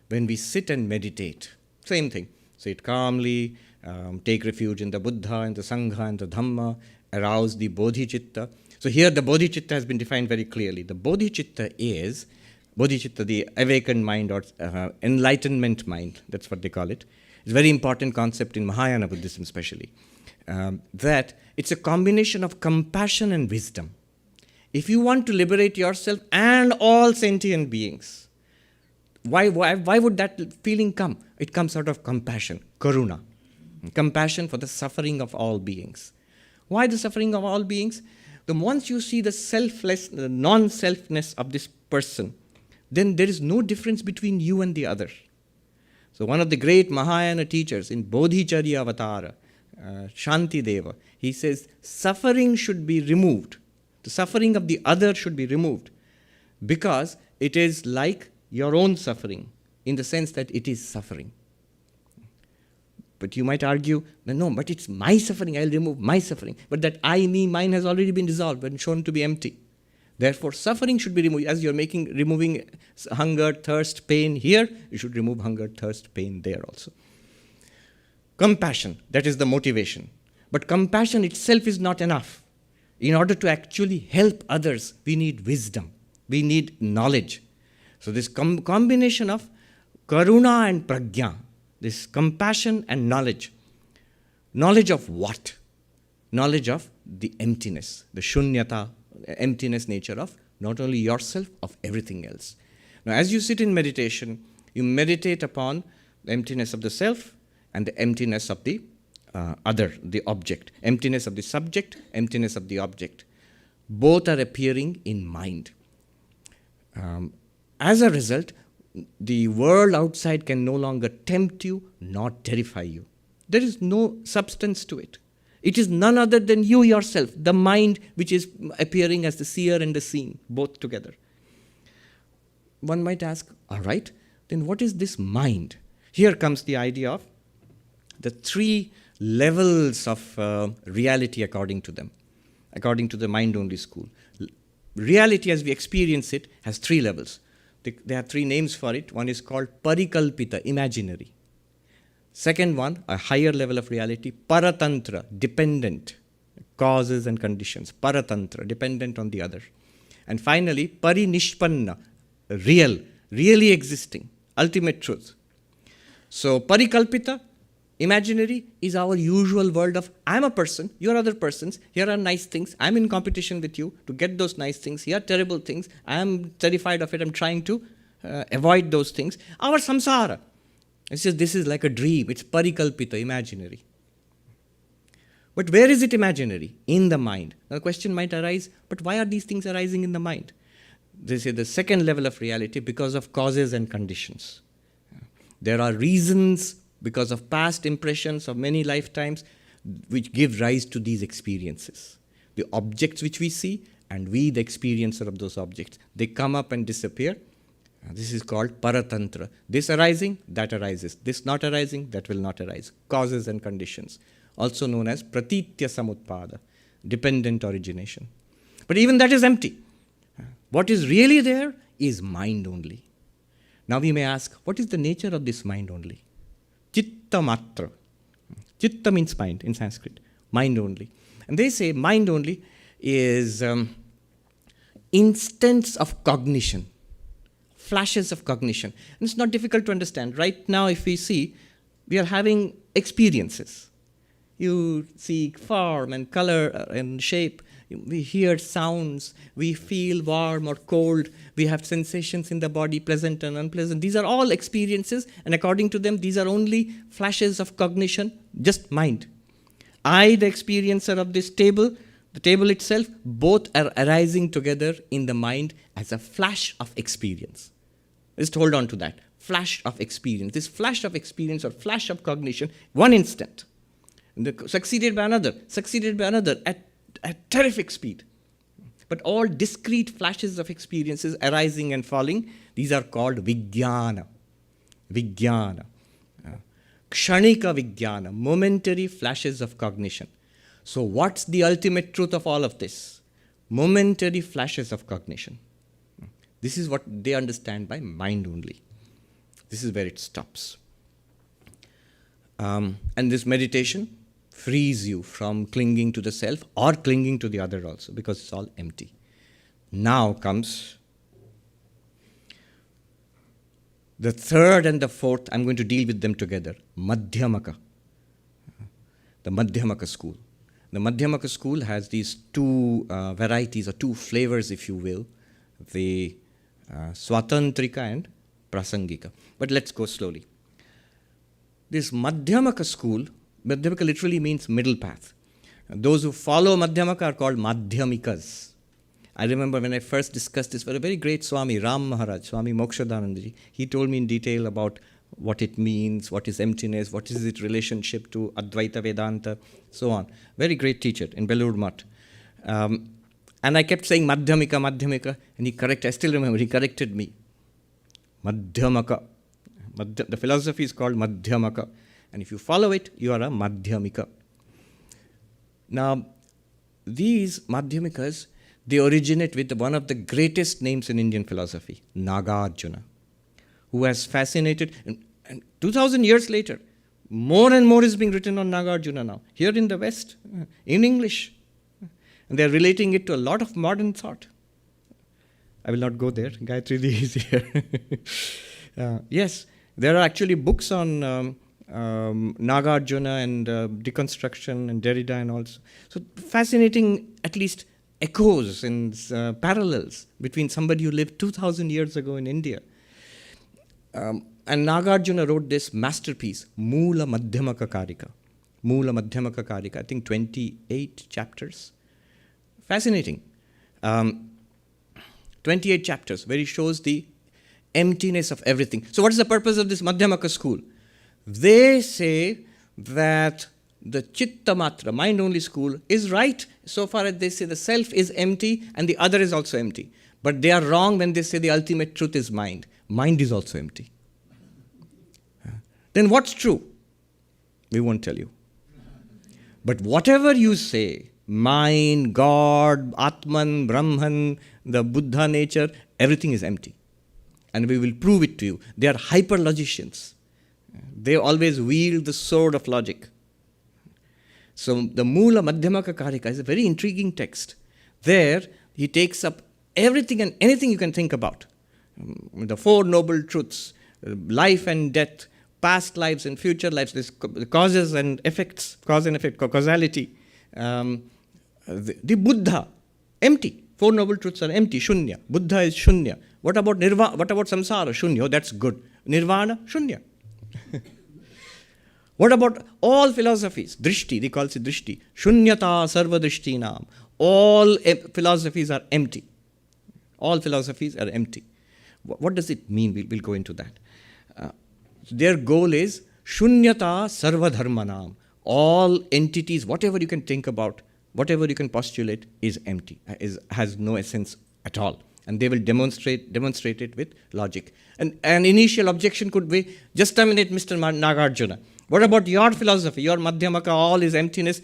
When we sit and meditate, same thing. Sit calmly, take refuge in the Buddha and the Sangha and the Dhamma, arouse the Bodhicitta. So here the Bodhicitta has been defined very clearly. The Bodhicitta is, the awakened mind or enlightenment mind, that's what they call it. It's a very important concept in Mahayana Buddhism especially, that it's a combination of compassion and wisdom. If you want to liberate yourself and all sentient beings, why would that feeling come? It comes out of compassion, karuna, compassion for the suffering of all beings. Why the suffering of all beings? Once you see the selfless, the non-selfness of this person, then there is no difference between you and the other. So one of the great Mahayana teachers in Bodhicharya Avatara, Shantideva, he says, suffering should be removed. The suffering of the other should be removed because it is like your own suffering in the sense that it is suffering. But you might argue, no, but it's my suffering, I'll remove my suffering. But that I, me, mine has already been dissolved and shown to be empty. Therefore, suffering should be removed. As you're removing hunger, thirst, pain here, you should remove hunger, thirst, pain there also. Compassion, that is the motivation. But compassion itself is not enough. In order to actually help others, we need wisdom. We need knowledge. So this combination of karuna and prajna, this compassion and knowledge. Knowledge of what? Knowledge of the emptiness, the shunyata, emptiness nature of not only yourself, of everything else. Now, as you sit in meditation, you meditate upon the emptiness of the self and the emptiness of the other, the object. Emptiness of the subject, emptiness of the object. Both are appearing in mind. As a result, the world outside can no longer tempt you nor terrify you. There is no substance to it. It is none other than you yourself, the mind which is appearing as the seer and the seen, both together. One might ask, all right, then what is this mind? Here comes the idea of the three levels of reality according to them, according to the mind-only school. Reality as we experience it has three levels. There are three names for it. One is called parikalpita, imaginary. Second one, a higher level of reality, paratantra, dependent, causes and conditions. Paratantra, dependent on the other. And finally, parinishpanna, real, really existing, ultimate truth. So parikalpita, imaginary, is our usual world of I'm a person, you're other persons, here are nice things, I'm in competition with you to get those nice things, here are terrible things, I'm terrified of it, I'm trying to avoid those things. Our samsara, it's just this is like a dream, it's parikalpita, imaginary. But where is it imaginary? In the mind. Now the question might arise, but why are these things arising in the mind? They say the second level of reality because of causes and conditions. There are reasons because of past impressions of many lifetimes which give rise to these experiences. The objects which we see, and we, the experiencer of those objects. They come up and disappear. This is called paratantra. This arising, that arises. This not arising, that will not arise. Causes and conditions. Also known as pratitya samutpada, dependent origination. But even that is empty. What is really there is mind only. Now we may ask, what is the nature of this mind only? Chitta matra. Chitta means mind in Sanskrit. Mind only. And they say mind only is instants of cognition. Flashes of cognition. And it's not difficult to understand. Right now, if we see, we are having experiences. You see form and color and shape. We hear sounds. We feel warm or cold. We have sensations in the body, pleasant and unpleasant. These are all experiences, and according to them, these are only flashes of cognition, just mind. I, the experiencer of this table, the table itself, both are arising together in the mind as a flash of experience. Just hold on to that. Flash of experience. This flash of experience or flash of cognition, one instant, succeeded by another at terrific speed. But all discrete flashes of experiences arising and falling, these are called vijnana. Vijnana. Kshanika vijnana, momentary flashes of cognition. So what's the ultimate truth of all of this? Momentary flashes of cognition. This is what they understand by mind only. This is where it stops. And this meditation frees you from clinging to the self or clinging to the other also, because it's all empty. Now comes the third and the fourth. I'm going to deal with them together. Madhyamaka. The Madhyamaka school. The Madhyamaka school has these two varieties or two flavors, if you will. The Swatantrika and Prasangika. But let's go slowly. This Madhyamaka school, Madhyamaka literally means middle path. Those who follow Madhyamaka are called Madhyamikas. I remember when I first discussed this for a very great Swami, Ram Maharaj, Swami Mokshadanandaji. He told me in detail about what it means, what is emptiness, what is its relationship to Advaita Vedanta, so on. Very great teacher in Belur Math. And I kept saying Madhyamika, Madhyamika, and I still remember, he corrected me. Madhyamaka. The philosophy is called Madhyamaka. And if you follow it, you are a Madhyamika. Now, these Madhyamikas, they originate with one of the greatest names in Indian philosophy, Nagarjuna, who has fascinated, and 2000 years later, more and more is being written on Nagarjuna now, here in the West, in English. And they're relating it to a lot of modern thought. I will not go there. Gayatri is here. Yes, there are actually books on Nagarjuna and deconstruction and Derrida and also. So fascinating, at least echoes and parallels between somebody who lived 2000 years ago in India. And Nagarjuna wrote this masterpiece, Moola Madhyamaka Karika. Moola Madhyamaka Karika, I think 28 chapters. Fascinating. 28 chapters, where he shows the emptiness of everything. So what is the purpose of this Madhyamaka school? They say that the Chitta Matra, mind-only school, is right so far as they say the self is empty and the other is also empty. But they are wrong when they say the ultimate truth is mind. Mind is also empty. Then what's true? We won't tell you. But whatever you say, mind, God, Atman, Brahman, the Buddha nature, everything is empty. And we will prove it to you. They are hyper-logicians. They always wield the sword of logic. So the Moola Madhyamaka Karika is a very intriguing text. There, he takes up everything and anything you can think about. The Four Noble Truths, life and death, past lives and future lives, the causes and effects, cause and effect, causality. The Buddha, empty. Four Noble Truths are empty, shunya. Buddha is shunya. What about nirvana? What about samsara? Shunya. Oh, that's good. Nirvana, shunya. What about all philosophies? Drishti, they call it drishti. Shunyata sarva drishtinam. All philosophies are empty. All philosophies are empty. What does it mean? We'll go into that. Their goal is shunyata sarva dharmanam. All entities, whatever you can think about, whatever you can postulate is empty, has no essence at all. And they will demonstrate it with logic. And an initial objection could be, just a minute, Mr. Nagarjuna. What about your philosophy? Your Madhyamaka, all is emptiness.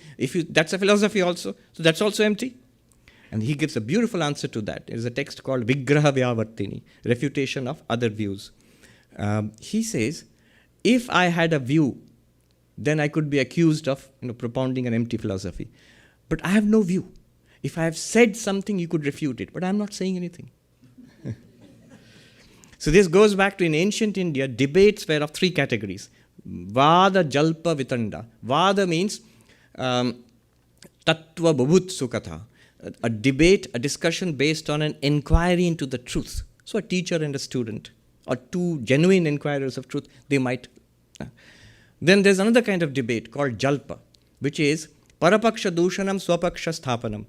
That's a philosophy also. So that's also empty. And he gives a beautiful answer to that. There is a text called Vigraha Vyavartini, refutation of other views. He says, if I had a view, then I could be accused of propounding an empty philosophy. But I have no view. If I have said something, you could refute it. But I'm not saying anything. So this goes back to, in ancient India, debates were of three categories. Vada, Jalpa, Vitanda. Vada means Tattva Bhubutsukatha. A debate, a discussion based on an inquiry into the truth. So a teacher and a student, or two genuine inquirers of truth, they might. Then there's another kind of debate called Jalpa, which is Parapaksha Dushanam Swapaksha Sthapanam.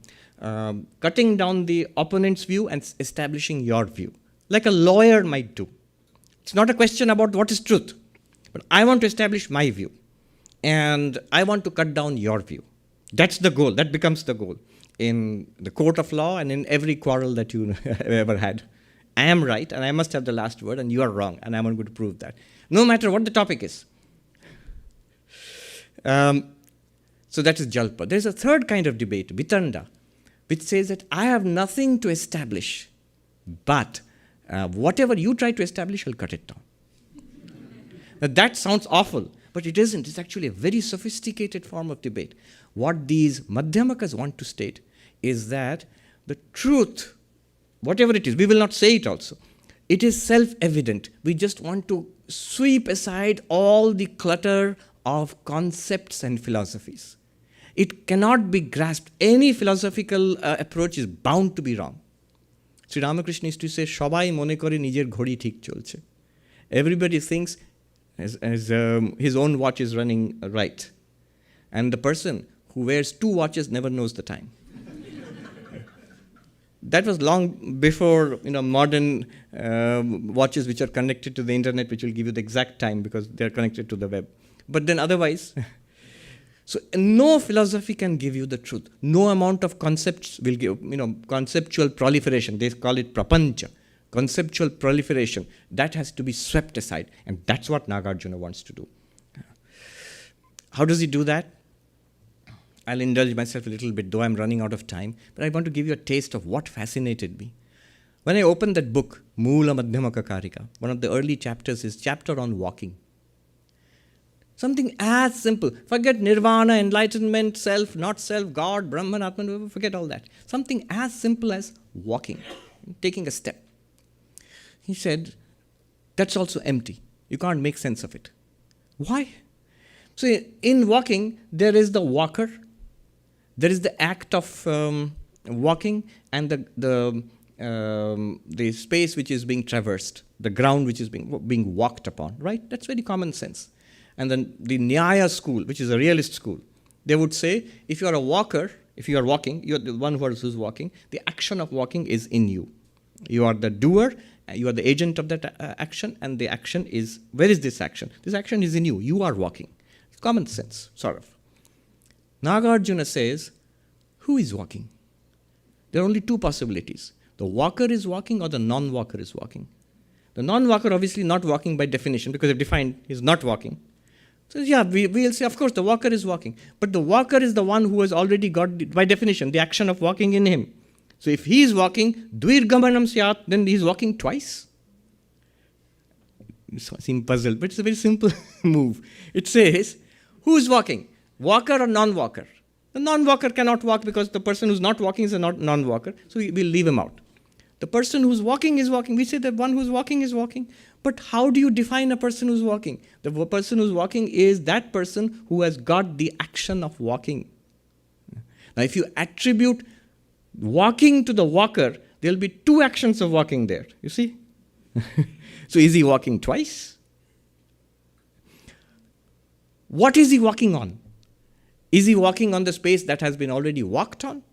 Cutting down the opponent's view and establishing your view. Like a lawyer might do. It's not a question about what is truth, but I want to establish my view. And I want to cut down your view. That's the goal. That becomes the goal in the court of law and in every quarrel that you have ever had. I am right and I must have the last word and you are wrong and I'm going to prove that. No matter what the topic is. So that is Jalpa. There is a third kind of debate, Vitanda, which says that I have nothing to establish, but whatever you try to establish, I'll cut it down. Now that sounds awful, but it isn't. It's actually a very sophisticated form of debate. What these Madhyamakas want to state is that the truth, whatever it is, we will not say it also, it is self-evident. We just want to sweep aside all the clutter of concepts and philosophies. It cannot be grasped. Any philosophical approach is bound to be wrong. Sri Ramakrishna used to say, Shobai mone kore nijer ghodi thik cholche. Everybody thinks as his own watch is running right. And the person who wears two watches never knows the time. That was long before modern watches which are connected to the internet, which will give you the exact time because they are connected to the web. But then otherwise, so no philosophy can give you the truth. No amount of concepts will give, conceptual proliferation. They call it prapancha. Conceptual proliferation. That has to be swept aside. And that's what Nagarjuna wants to do. How does he do that? I'll indulge myself a little bit, though I'm running out of time. But I want to give you a taste of what fascinated me. When I opened that book, Moola Madhyamaka Karika, one of the early chapters is chapter on walking. Something as simple. Forget nirvana, enlightenment, self, not self, God, Brahman, Atman, forget all that. Something as simple as walking, taking a step. He said, that's also empty. You can't make sense of it. Why? So in walking, there is the walker, there is the act of walking, and the space which is being traversed, the ground which is being walked upon, right? That's very common sense. And then the Nyaya school, which is a realist school, they would say, if you are a walker, if you are walking, you are the one who is walking, the action of walking is in you. You are the doer, you are the agent of that action, and the action is, where is this action? This action is in you. You are walking. It's common sense, sort of. Nagarjuna says, who is walking? There are only two possibilities. The walker is walking or the non-walker is walking. The non-walker obviously not walking by definition, because they've defined he's not walking. So yeah, we'll say, of course, the walker is walking. But the walker is the one who has already got, by definition, the action of walking in him. So if he is walking, dvirgamanam syat, then he is walking twice. You seem puzzled, but it's a very simple move. It says, who is walking? Walker or non-walker? The non-walker cannot walk because the person who's not walking is a non-walker. So we'll leave him out. The person who's walking is walking. We say that one who's walking is walking. But how do you define a person who's walking? The person who's walking is that person who has got the action of walking. Now, if you attribute walking to the walker, there'll be two actions of walking there. You see? So is he walking twice? What is he walking on? Is he walking on the space that has been already walked on?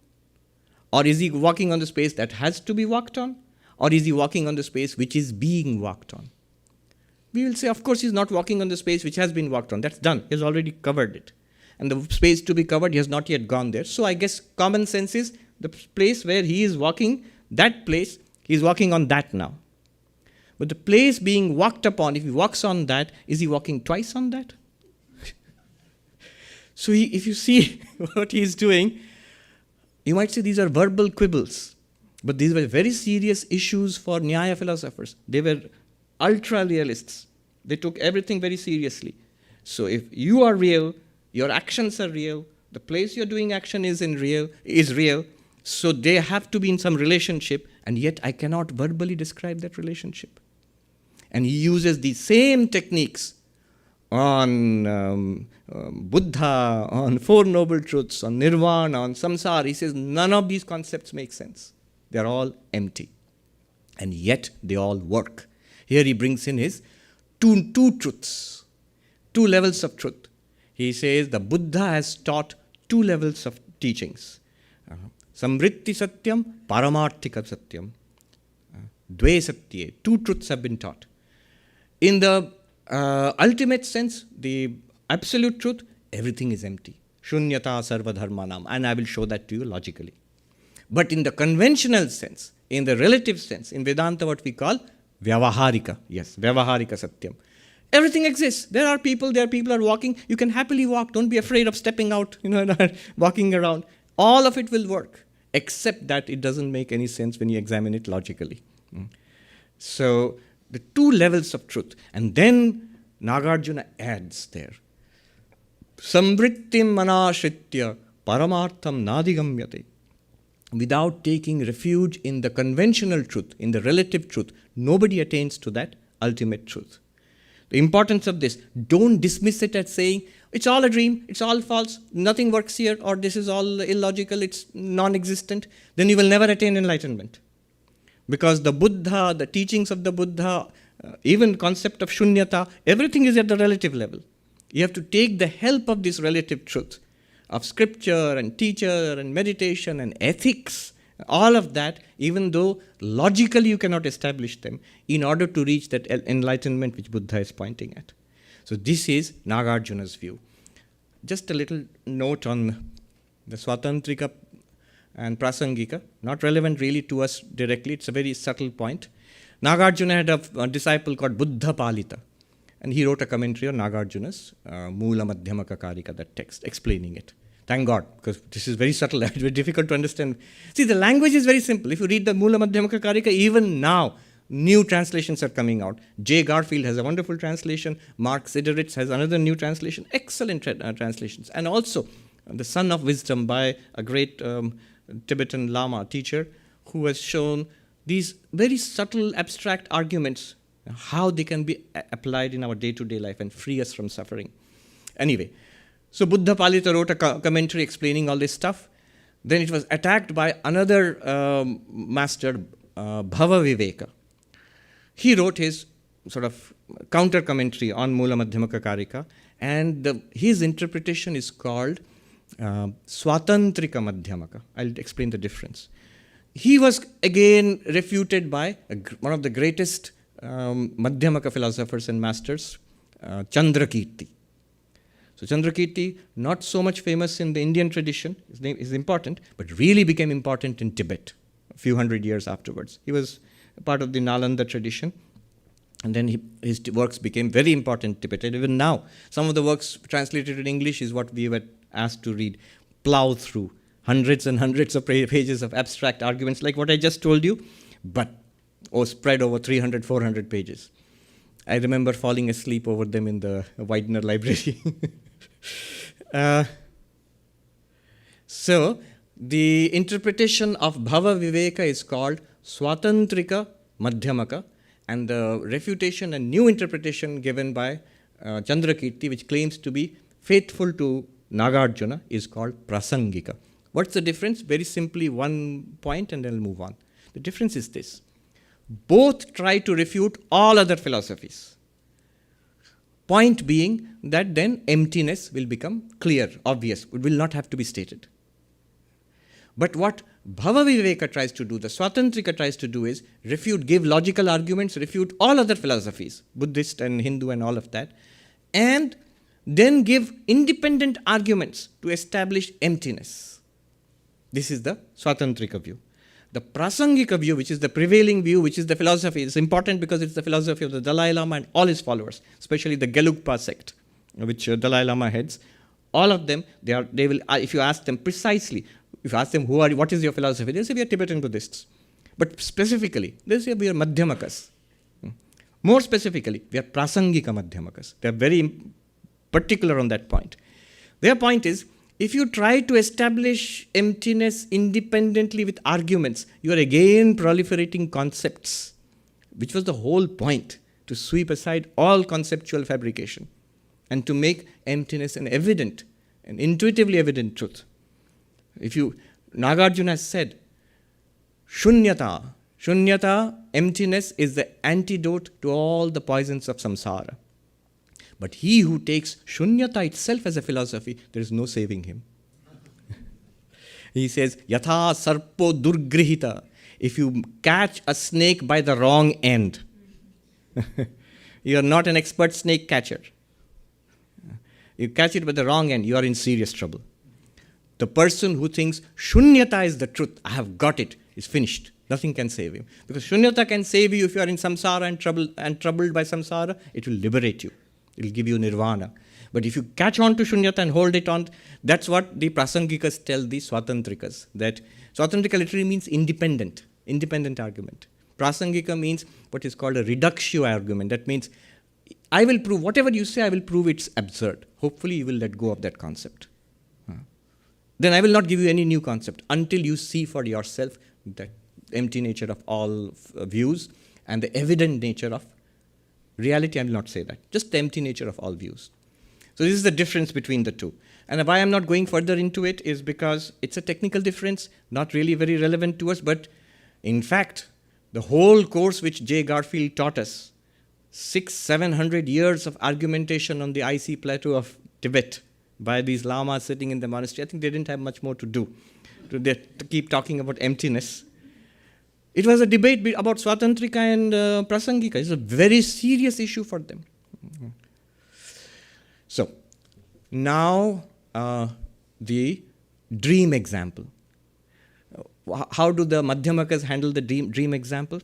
Or is he walking on the space that has to be walked on? Or is he walking on the space which is being walked on? We will say, of course, he's not walking on the space which has been walked on. That's done. He's already covered it. and the space to be covered, he has not yet gone there. So I guess common sense is the place where he is walking, that place, he is walking on that now. But the place being walked upon, if he walks on that, is he walking twice on that? So if you see what he is doing, you might say these are verbal quibbles. But these were very serious issues for Nyaya philosophers. They were ultra-realists. They took everything very seriously. So if you are real, your actions are real, the place you're doing action is real, so they have to be in some relationship, and yet I cannot verbally describe that relationship. And he uses the same techniques on Buddha, on Four Noble Truths, on Nirvana, on Samsara. He says none of these concepts make sense. They're all empty. And yet they all work. Here he brings in his two truths, two levels of truth. He says the Buddha has taught two levels of teachings. Samvritti Satyam, Paramarthika Satyam. Dve Satye. Two truths have been taught. In the ultimate sense, the absolute truth, everything is empty. Shunyata sarva dharmanam. And I will show that to you logically. But in the conventional sense, in the relative sense, in Vedanta what we call Vyavaharika. Yes, Vyavaharika Satyam. Everything exists. There are people are walking. You can happily walk. Don't be afraid of stepping out, walking around. All of it will work, except that it doesn't make any sense when you examine it logically. So, the two levels of truth. And then Nagarjuna adds there. Samvrittim manashritya paramartham nadigamyate. Without taking refuge in the conventional truth, in the relative truth, nobody attains to that ultimate truth. The importance of this, don't dismiss it as saying, it's all a dream, it's all false, nothing works here, or this is all illogical, it's non-existent. Then you will never attain enlightenment. Because the Buddha, the teachings of the Buddha, even concept of shunyata, everything is at the relative level. You have to take the help of this relative truth, of scripture and teacher and meditation and ethics, all of that, even though logically you cannot establish them, in order to reach that enlightenment which Buddha is pointing at. So this is Nagarjuna's view. Just a little note on the Swatantrika and Prasangika, not relevant really to us directly, it's a very subtle point. Nagarjuna had a disciple called Buddha Palita, and he wrote a commentary on Nagarjuna's Mula Madhyamaka Karika, that text, explaining it. Thank God, because this is very subtle, it's very difficult to understand. See, the language is very simple. If you read the Mula Madhyamaka Karika, even now, new translations are coming out. J. Garfield has a wonderful translation. Mark Sideritz has another new translation. Excellent translations. And also, The Sun of Wisdom by a great Tibetan Lama teacher who has shown these very subtle, abstract arguments, how they can be applied in our day-to-day life and free us from suffering. Anyway, so Buddha Palita wrote a commentary explaining all this stuff. Then it was attacked by another master, Bhava Viveka. He wrote his sort of counter commentary on Mula Madhyamaka Karika, and his interpretation is called Swatantrika Madhyamaka. I'll explain the difference. He was again refuted by one of the greatest Madhyamaka philosophers and masters, Chandrakirti. So Chandrakirti, not so much famous in the Indian tradition, his name is important, but really became important in Tibet a few hundred years afterwards. He was part of the Nalanda tradition, and then his works became very important in Tibet. And even now, some of the works translated in English is what we were asked to read, plow through hundreds and hundreds of pages of abstract arguments like what I just told you, but spread over 300, 400 pages. I remember falling asleep over them in the Widener library. So, the interpretation of Bhava Viveka is called Swatantrika Madhyamaka, and the refutation and new interpretation given by Chandrakirti, which claims to be faithful to Nagarjuna, is called Prasangika. What's the difference? Very simply, one point and then I'll move on. The difference is this. Both try to refute all other philosophies. Point being that then emptiness will become clear, obvious. It will not have to be stated. But what Bhava Viveka tries to do, the Swatantrika tries to do is refute, give logical arguments, refute all other philosophies, Buddhist and Hindu and all of that, and then give independent arguments to establish emptiness. This is the Swatantrika view. The Prasangika view, which is the prevailing view, which is the philosophy, is important because it's the philosophy of the Dalai Lama and all his followers, especially the Gelugpa sect, which Dalai Lama heads. All of them, they will. If you ask them precisely, if you ask them what is your philosophy, they'll say we are Tibetan Buddhists. But specifically, they say we are Madhyamakas. More specifically, we are Prasangika Madhyamakas. They are very particular on that point. Their point is, if you try to establish emptiness independently with arguments, you are again proliferating concepts, which was the whole point, to sweep aside all conceptual fabrication and to make emptiness an evident, an intuitively evident truth. Nagarjuna has said, Shunyata, emptiness is the antidote to all the poisons of samsara. But he who takes Shunyata itself as a philosophy, there is no saving him. He says, Yatha sarpo durgrihita. If you catch a snake by the wrong end, you are not an expert snake catcher. You catch it by the wrong end, you are in serious trouble. The person who thinks Shunyata is the truth, I have got it, is finished. Nothing can save him. Because Shunyata can save you if you are in samsara and troubled by samsara, it will liberate you. It will give you nirvana. But if you catch on to Shunyata and hold it on, that's what the Prasangikas tell the Swatantrikas. That Swatantrika literally means independent argument. Prasangika means what is called a reductio argument. That means, I will prove, whatever you say, I will prove it's absurd. Hopefully you will let go of that concept. Then I will not give you any new concept until you see for yourself the empty nature of all views and the evident nature of reality. I will not say that. Just the empty nature of all views. So this is the difference between the two. And why I'm not going further into it is because it's a technical difference, not really very relevant to us, but in fact, the whole course which J. Garfield taught us, 600-700 years of argumentation on the icy plateau of Tibet by these lamas sitting in the monastery, I think they didn't have much more to do to keep talking about emptiness. It was a debate about Swatantrika and Prasangika. It's a very serious issue for them. So, now the dream example. How do the Madhyamakas handle the dream example?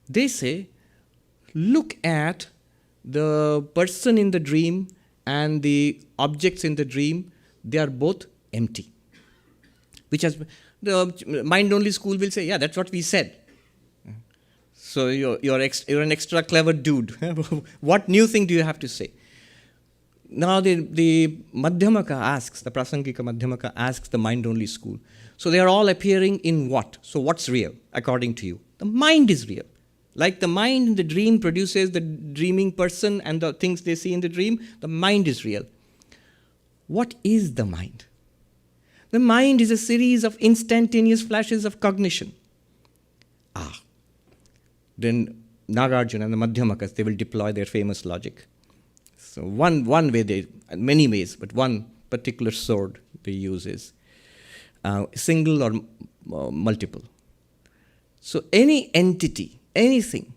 They say, look at the person in the dream and the objects in the dream, they are both empty. Which has the mind-only school will say, yeah, that's what we said. So you're an extra clever dude. What new thing do you have to say? Now the Madhyamaka asks, the Prasangika Madhyamaka asks the mind-only school. So they are all appearing in what? So what's real, according to you? The mind is real. Like the mind in the dream produces the dreaming person and the things they see in the dream, the mind is real. What is the mind? The mind is a series of instantaneous flashes of cognition. Then Nagarjuna and the Madhyamakas, they will deploy their famous logic. So one way, many ways, but one particular sword they use is single or multiple. So any entity, anything,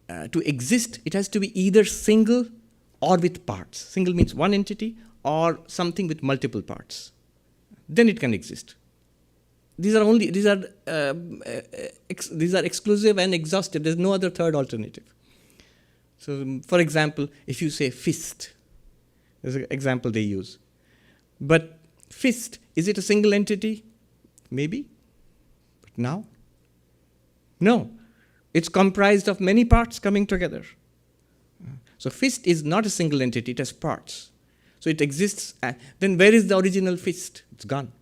to exist, it has to be either single or with parts. Single means one entity or something with multiple parts. Then it can exist. These are exclusive and exhaustive. There's no other third alternative. So, for example, if you say fist, there's an example they use. But fist, is it a single entity? Maybe. But now? No. It's comprised of many parts coming together. So fist is not a single entity, it has parts. So it exists. Then where is the original fist? It's gone.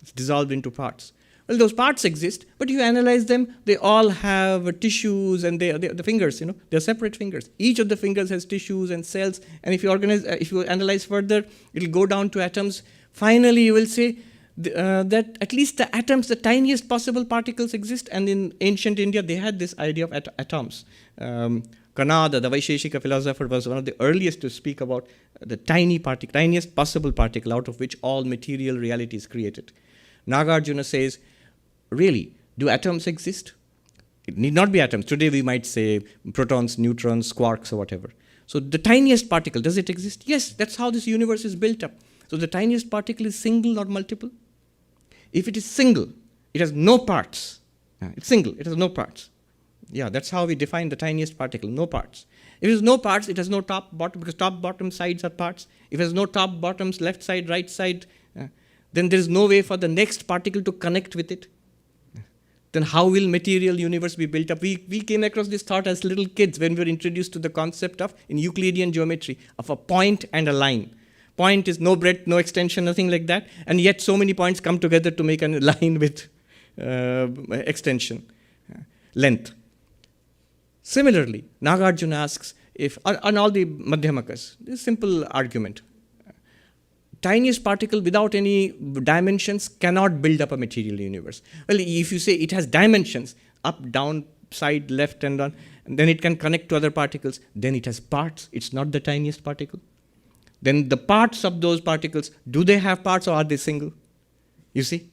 It's dissolved into parts. Well, those parts exist, but you analyze them, they all have tissues and the fingers, they're separate fingers. Each of the fingers has tissues and cells, and if you analyze further, it'll go down to atoms. Finally, you will say that at least the atoms, the tiniest possible particles exist, and in ancient India, they had this idea of atoms. Kanada, the Vaisheshika philosopher, was one of the earliest to speak about the tiniest possible particle out of which all material reality is created. Nagarjuna says, really, do atoms exist? It need not be atoms. Today we might say protons, neutrons, quarks, or whatever. So the tiniest particle, does it exist? Yes, that's how this universe is built up. So the tiniest particle is single or multiple? If it is single, it has no parts. It's single, it has no parts. Yeah, that's how we define the tiniest particle, no parts. If it has no parts, it has no top, bottom, because top, bottom, sides are parts. If it has no top, bottoms, left side, right side, then there is no way for the next particle to connect with it. Then how will material universe be built up? We came across this thought as little kids when we were introduced to the concept of, in Euclidean geometry, of a point and a line. Point is no breadth, no extension, nothing like that, and yet so many points come together to make a line with extension, length. Similarly, Nagarjuna asks, if on all the Madhyamakas, this simple argument, tiniest particle without any dimensions cannot build up a material universe. Well, if you say it has dimensions, up, down, side, left, and on, and then it can connect to other particles, then it has parts. It's not the tiniest particle. Then the parts of those particles, do they have parts or are they single? You see?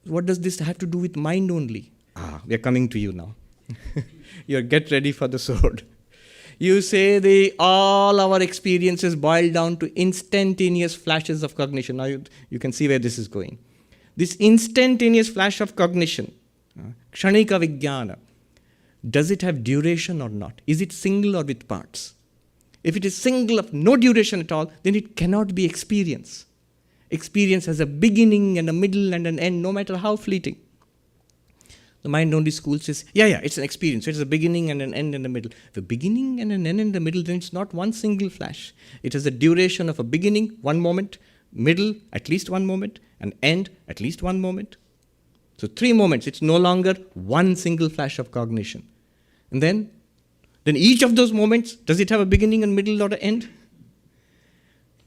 What does this have to do with mind only? We are coming to you now. Get ready for the sword. You say all our experiences boil down to instantaneous flashes of cognition. Now you can see where this is going. This instantaneous flash of cognition, kshanika vijnana, does it have duration or not? Is it single or with parts? If it is single of no duration at all, then it cannot be experience. Experience has a beginning and a middle and an end, no matter how fleeting. The mind-only school says, it's an experience. So it's a beginning and an end and a middle. The beginning and an end and the middle, then it's not one single flash. It has a duration of a beginning, 1 moment, middle, at least 1 moment, and end, at least 1 moment. So 3 moments. It's no longer one single flash of cognition. And then each of those moments, does it have a beginning and middle or an end?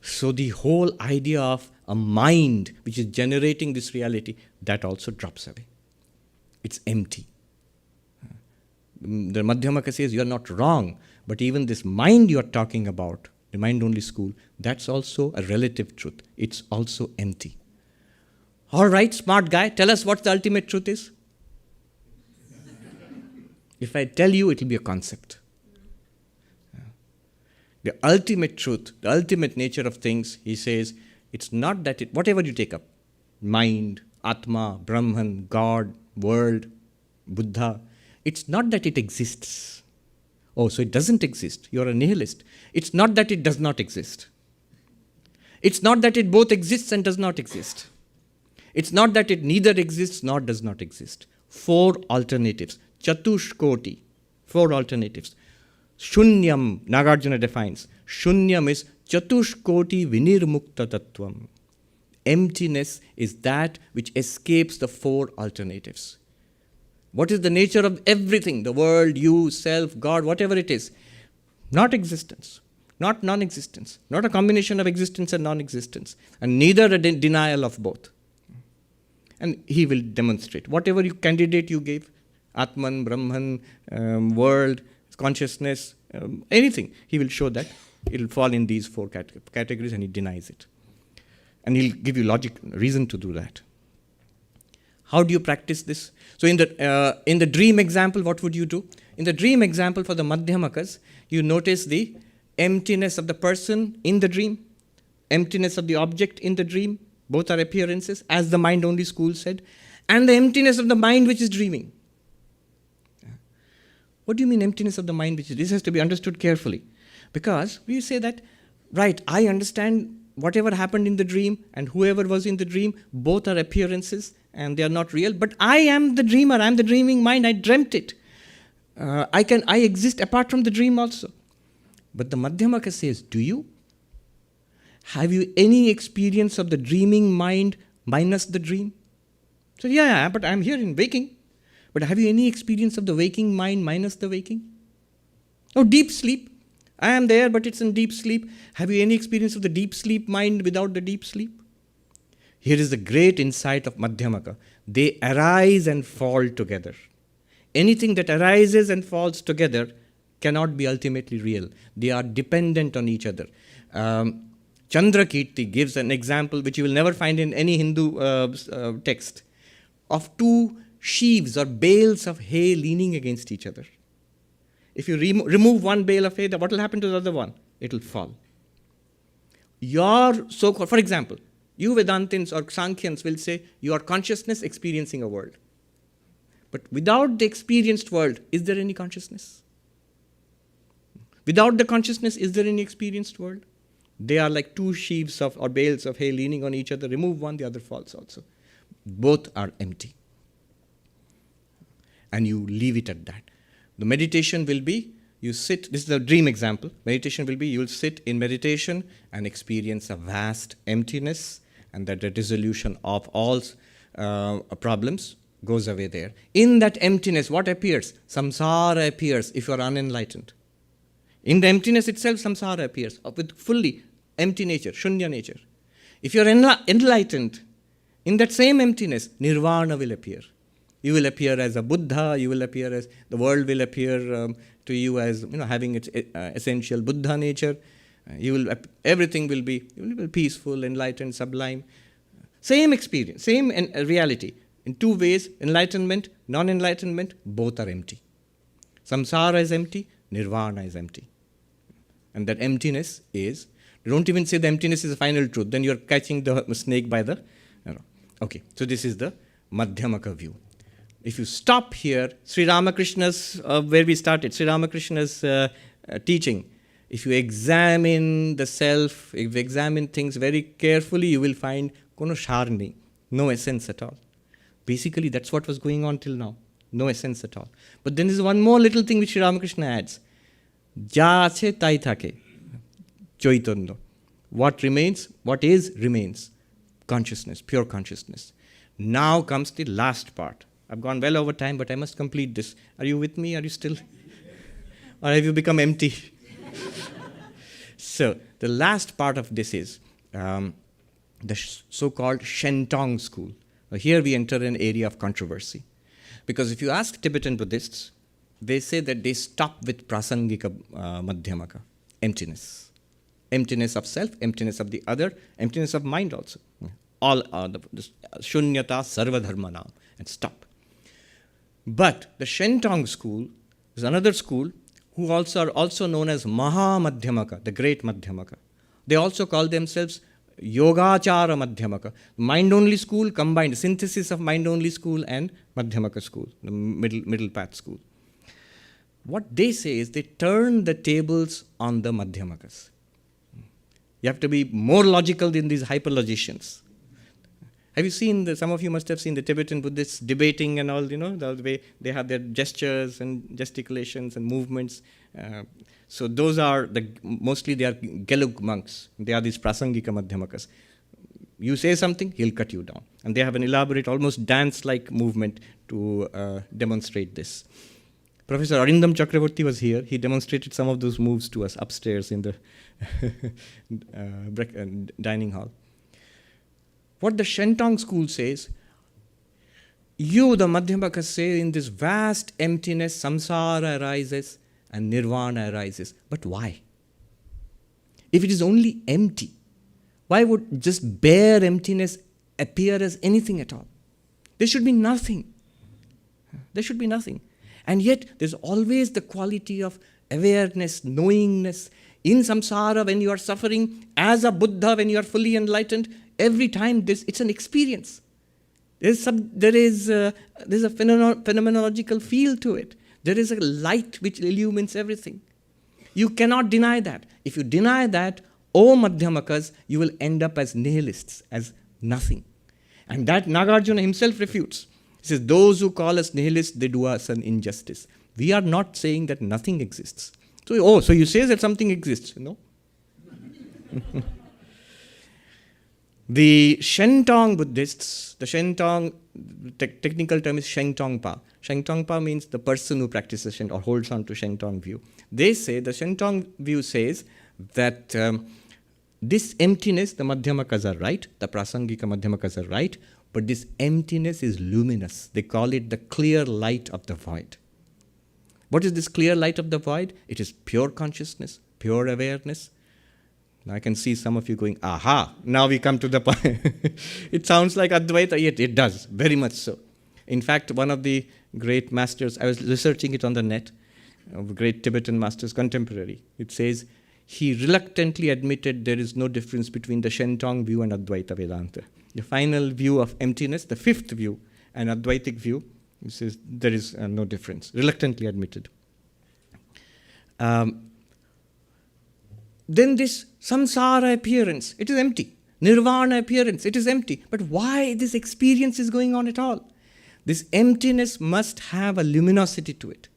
So the whole idea of a mind which is generating this reality, that also drops away. It's empty. The Madhyamaka says you are not wrong, but even this mind you are talking about, the mind-only school, that's also a relative truth. It's also empty. All right, smart guy, tell us what the ultimate truth is. If I tell you, it will be a concept. The ultimate truth, the ultimate nature of things, he says, it's not that whatever you take up, mind, Atma, Brahman, God, world, Buddha, it's not that it exists. Oh, so it doesn't exist. You're a nihilist. It's not that it does not exist. It's not that it both exists and does not exist. It's not that it neither exists nor does not exist. 4 alternatives. Chatushkoti. 4 alternatives. Sunyam, Nagarjuna defines. Sunyam is Chatushkoti vinirmukta tattvam. Emptiness is that which escapes the 4 alternatives. What is the nature of everything? The world, you, self, God, whatever it is. Not existence, not non-existence, not a combination of existence and non-existence, and neither a denial of both. And he will demonstrate. Whatever candidate you gave, Atman, Brahman, world, consciousness, anything, he will show that it will fall in these 4 categories, and he denies it. And he'll give you logic, reason to do that. How do you practice this? So in the dream example, what would you do? In the dream example for the Madhyamakas, you notice the emptiness of the person in the dream, emptiness of the object in the dream, both are appearances, as the mind-only school said, and the emptiness of the mind which is dreaming. What do you mean emptiness of the mind which is? This has to be understood carefully. Because we say that, right, I understand whatever happened in the dream and whoever was in the dream, both are appearances and they are not real. But I am the dreamer, I am the dreaming mind, I dreamt it. I exist apart from the dream also. But the Madhyamaka says, do you? Have you any experience of the dreaming mind minus the dream? So yeah, but I'm here in waking. But have you any experience of the waking mind minus the waking? Oh, deep sleep. I am there, but it's in deep sleep. Have you any experience of the deep sleep mind without the deep sleep? Here is the great insight of Madhyamaka. They arise and fall together. Anything that arises and falls together cannot be ultimately real. They are dependent on each other. Chandrakirti gives an example which you will never find in any Hindu text of 2 sheaves or bales of hay leaning against each other. If you remove one bale of hay, what will happen to the other one? It will fall. Your so-called, for example, you Vedantins or Sankhyans will say you are consciousness experiencing a world. But without the experienced world, is there any consciousness? Without the consciousness, is there any experienced world? They are like two sheaves or bales of hay leaning on each other. Remove one, the other falls also. Both are empty. And you leave it at that. The meditation will be, you sit, this is a dream example. Meditation will be, you'll sit in meditation and experience a vast emptiness, and that the dissolution of all problems goes away there. In that emptiness, what appears? Samsara appears if you are unenlightened. In the emptiness itself, samsara appears with fully empty nature, shunya nature. If you are enlightened, in that same emptiness, nirvana will appear. You will appear as a Buddha, you will appear as, the world will appear to you as, having its essential Buddha nature. Everything will be peaceful, enlightened, sublime. Same experience, same reality. In two ways, enlightenment, non-enlightenment, both are empty. Samsara is empty, nirvana is empty. And that emptiness is, don't even say the emptiness is the final truth, then you're catching the snake by the, Okay, so this is the Madhyamaka view. If you stop here, Sri Ramakrishna's, where we started, Sri Ramakrishna's teaching, if you examine the self, if you examine things very carefully, you will find kono sharni, no essence at all. Basically, that's what was going on till now. No essence at all. But then there's one more little thing which Sri Ramakrishna adds. Ja ache tai thake. Chaitanya. What remains, what is, remains. Consciousness, pure consciousness. Now comes the last part. I've gone well over time, but I must complete this. Are you with me? Are you still? Or have you become empty? So, the last part of this is the so-called Shentong school. Here we enter an area of controversy. Because if you ask Tibetan Buddhists, they say that they stop with prasangika madhyamaka, emptiness. Emptiness of self, emptiness of the other, emptiness of mind also. All the shunyata sarva dharmanam, and stop. But the Shentong school is another school who are also known as Maha Madhyamaka, the great Madhyamaka. They also call themselves Yogachara Madhyamaka, mind-only school combined, synthesis of mind-only school and Madhyamaka school, the middle path school. What they say is they turn the tables on the Madhyamakas. You have to be more logical than these hyper-logicians. Have you seen, some of you must have seen the Tibetan Buddhists debating and all, the way they have their gestures and gesticulations and movements. So those are, mostly they are Gelug monks. They are these prasangika madhyamakas. You say something, he'll cut you down. And they have an elaborate, almost dance-like movement to demonstrate this. Professor Arindam Chakravarti was here. He demonstrated some of those moves to us upstairs in the dining hall. What the Shentong school says, you, the Madhyamakas, say in this vast emptiness, samsara arises and nirvana arises. But why? If it is only empty, why would just bare emptiness appear as anything at all? There should be nothing. There should be nothing. And yet, there's always the quality of awareness, knowingness. In samsara, when you are suffering, as a Buddha, when you are fully enlightened, every time it's an experience. There's a phenomenological feel to it. There is a light which illumines everything. You cannot deny that. If you deny that, O Madhyamakas, you will end up as nihilists, as nothing. And that Nagarjuna himself refutes. He says, those who call us nihilists, they do us an injustice. We are not saying that nothing exists. So you say that something exists. No? The Shentong Buddhists, the Shentong, technical term is Shentongpa. Shentongpa means the person who practices Shentong or holds on to Shentong view. They say, the Shentong view says that this emptiness, the Madhyamakas are right, the Prasangika Madhyamakas are right, but this emptiness is luminous. They call it the clear light of the void. What is this clear light of the void? It is pure consciousness, pure awareness. Now I can see some of you going, aha, now we come to the point. It sounds like Advaita, yet it does, very much so. In fact, one of the great masters, I was researching it on the net, of great Tibetan masters, contemporary. It says, he reluctantly admitted there is no difference between the Shentong view and Advaita Vedanta. The final view of emptiness, the fifth view, and Advaitic view, he says there is no difference. Reluctantly admitted. Then this samsara appearance, it is empty. Nirvana appearance, it is empty. But why this experience is going on at all? This emptiness must have a luminosity to it.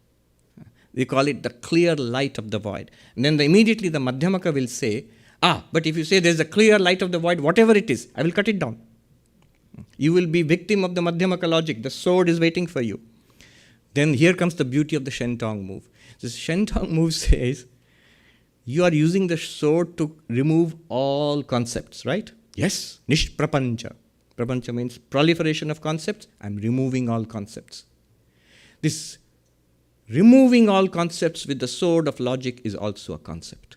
They call it the clear light of the void. And then immediately the Madhyamaka will say, but if you say there's a clear light of the void, whatever it is, I will cut it down. You will be victim of the Madhyamaka logic. The sword is waiting for you. Then here comes the beauty of the Shentong move. The Shentong move says, you are using the sword to remove all concepts, right? Yes, nishprapancha. Prapancha means proliferation of concepts. I'm removing all concepts. This removing all concepts with the sword of logic is also a concept.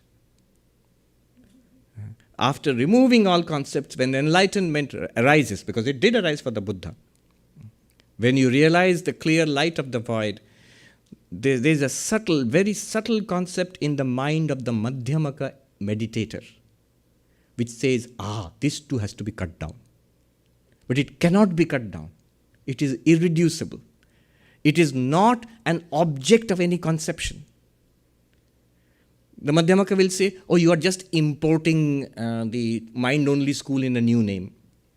After removing all concepts, when enlightenment arises, because it did arise for the Buddha, when you realize the clear light of the void, there's a subtle, very subtle concept in the mind of the Madhyamaka meditator, which says, this too has to be cut down. But it cannot be cut down. It is irreducible. It is not an object of any conception. The Madhyamaka will say, you are just importing the mind-only school in a new name.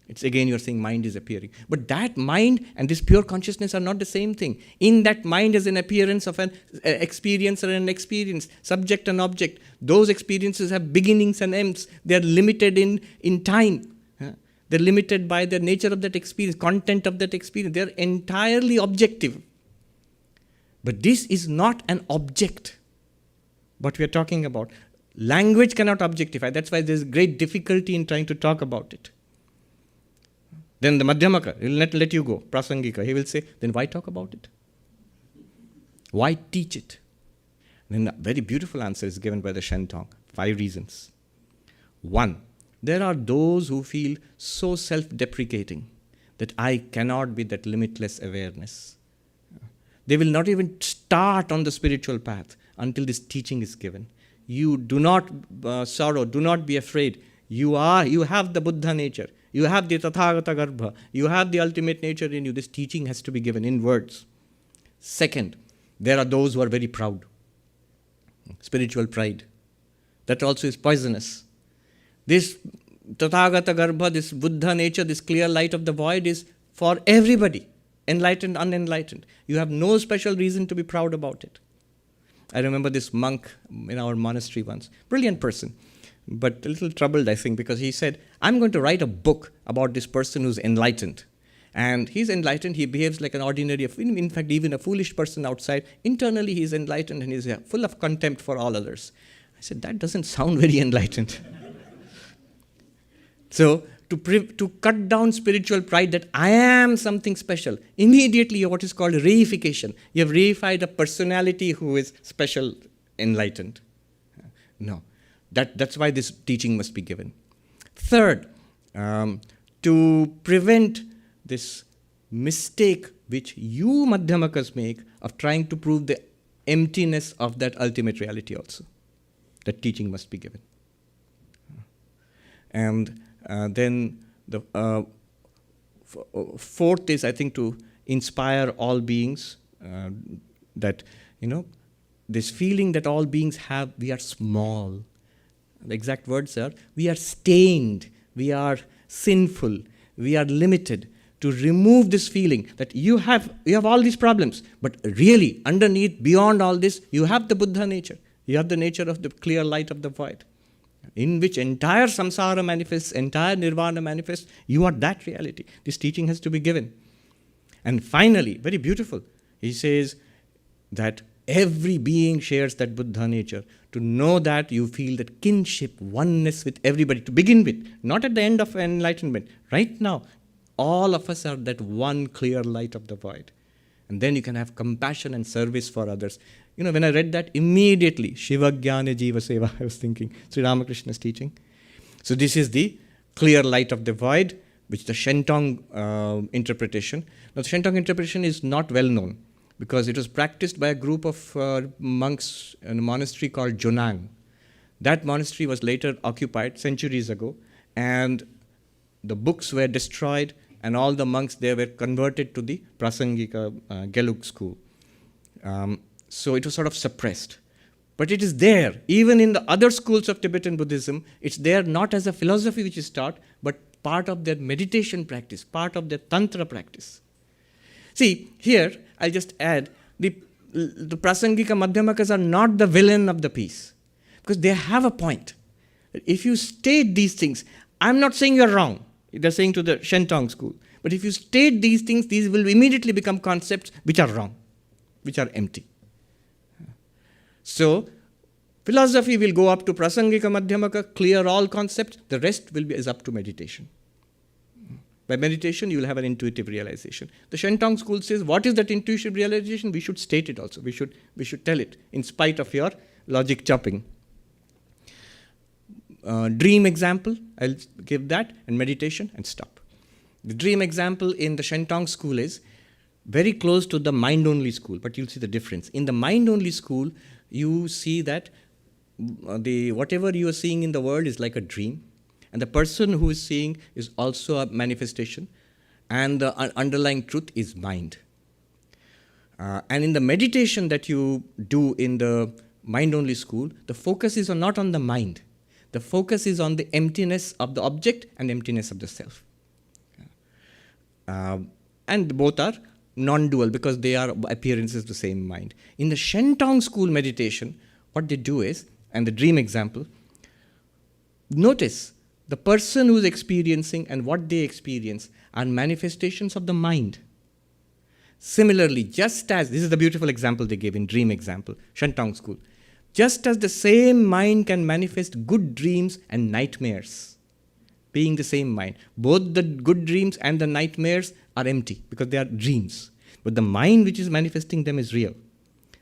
It's again, you're saying mind is appearing. But that mind and this pure consciousness are not the same thing. In that mind is an appearance of an experience or an experience, subject and object. Those experiences have beginnings and ends. They are limited in time. They're limited by the nature of that experience, content of that experience. They're entirely objective. But this is not an object, what we are talking about. Language cannot objectify. That's why there's great difficulty in trying to talk about it. Then the Madhyamaka will not let you go, Prasangika. He will say, then why talk about it? Why teach it? And then a very beautiful answer is given by the Shentong. 5 reasons. 1, there are those who feel so self-deprecating that I cannot be that limitless awareness. They will not even start on the spiritual path until this teaching is given. You do not sorrow, do not be afraid. You have the Buddha nature. You have the Tathagata Garbha. You have the ultimate nature in you. This teaching has to be given in words. 2nd, there are those who are very proud. Spiritual pride. That also is poisonous. This Tathagata Garbha, this Buddha nature, this clear light of the void is for everybody. Enlightened, unenlightened. You have no special reason to be proud about it. I remember this monk in our monastery once. Brilliant person. But a little troubled, I think, because he said, I'm going to write a book about this person who's enlightened. And he's enlightened, he behaves like an ordinary, in fact, even a foolish person outside. Internally, he's enlightened and he's full of contempt for all others. I said, that doesn't sound very enlightened. So, to cut down spiritual pride that I am something special, immediately you have what is called reification. You have reified a personality who is special, enlightened. No. That's why this teaching must be given. 3rd, to prevent this mistake which you Madhyamakas make of trying to prove the emptiness of that ultimate reality also. That teaching must be given. And then the 4th is, I think, to inspire all beings that, this feeling that all beings have, we are small. The exact words are, we are stained, we are sinful, we are limited. To remove this feeling that you have all these problems, but really underneath, beyond all this, you have the Buddha nature. You have the nature of the clear light of the void, in which entire samsara manifests, entire nirvana manifests. You are that reality. This teaching has to be given. And finally, very beautiful, he says that every being shares that Buddha nature. To know that, you feel that kinship, oneness with everybody, to begin with, not at the end of enlightenment. Right now, all of us are that one clear light of the void. And then you can have compassion and service for others. When I read that, immediately, Shiva Jnana Jiva Seva, I was thinking, Sri Ramakrishna's teaching. So this is the clear light of the void, which the Shentong interpretation. Now, the Shentong interpretation is not well known, because it was practiced by a group of monks in a monastery called Jonang. That monastery was later occupied centuries ago, and the books were destroyed, and all the monks there were converted to the Prasangika Gelug school. So it was sort of suppressed. But it is there, even in the other schools of Tibetan Buddhism, it's there not as a philosophy which is taught, but part of their meditation practice, part of their tantra practice. See, here, I'll just add, the Prasangika Madhyamakas are not the villain of the piece, because they have a point. If you state these things, I'm not saying you're wrong, they're saying to the Shentong school, but if you state these things, these will immediately become concepts which are wrong, which are empty. So, philosophy will go up to Prasangika Madhyamaka, clear all concepts, the rest is up to meditation. By meditation, you will have an intuitive realization. The Shentong school says, what is that intuitive realization? We should state it also. We should tell it, in spite of your logic chopping. Dream example, I'll give that, and meditation, and stop. The dream example in the Shentong school is very close to the mind-only school, but you'll see the difference. In the mind-only school, you see that whatever you are seeing in the world is like a dream, and the person who is seeing is also a manifestation, and the underlying truth is mind. And in the meditation that you do in the mind-only school, the focus is not on the mind. The focus is on the emptiness of the object and emptiness of the self. And both are non-dual because they are appearances of the same mind. In the Shentong school meditation, what they do is, and the dream example, notice the person who is experiencing and what they experience are manifestations of the mind. Similarly, just as, this is the beautiful example they gave in dream example, Shentong school, just as the same mind can manifest good dreams and nightmares, being the same mind. Both the good dreams and the nightmares are empty because they are dreams. But the mind which is manifesting them is real.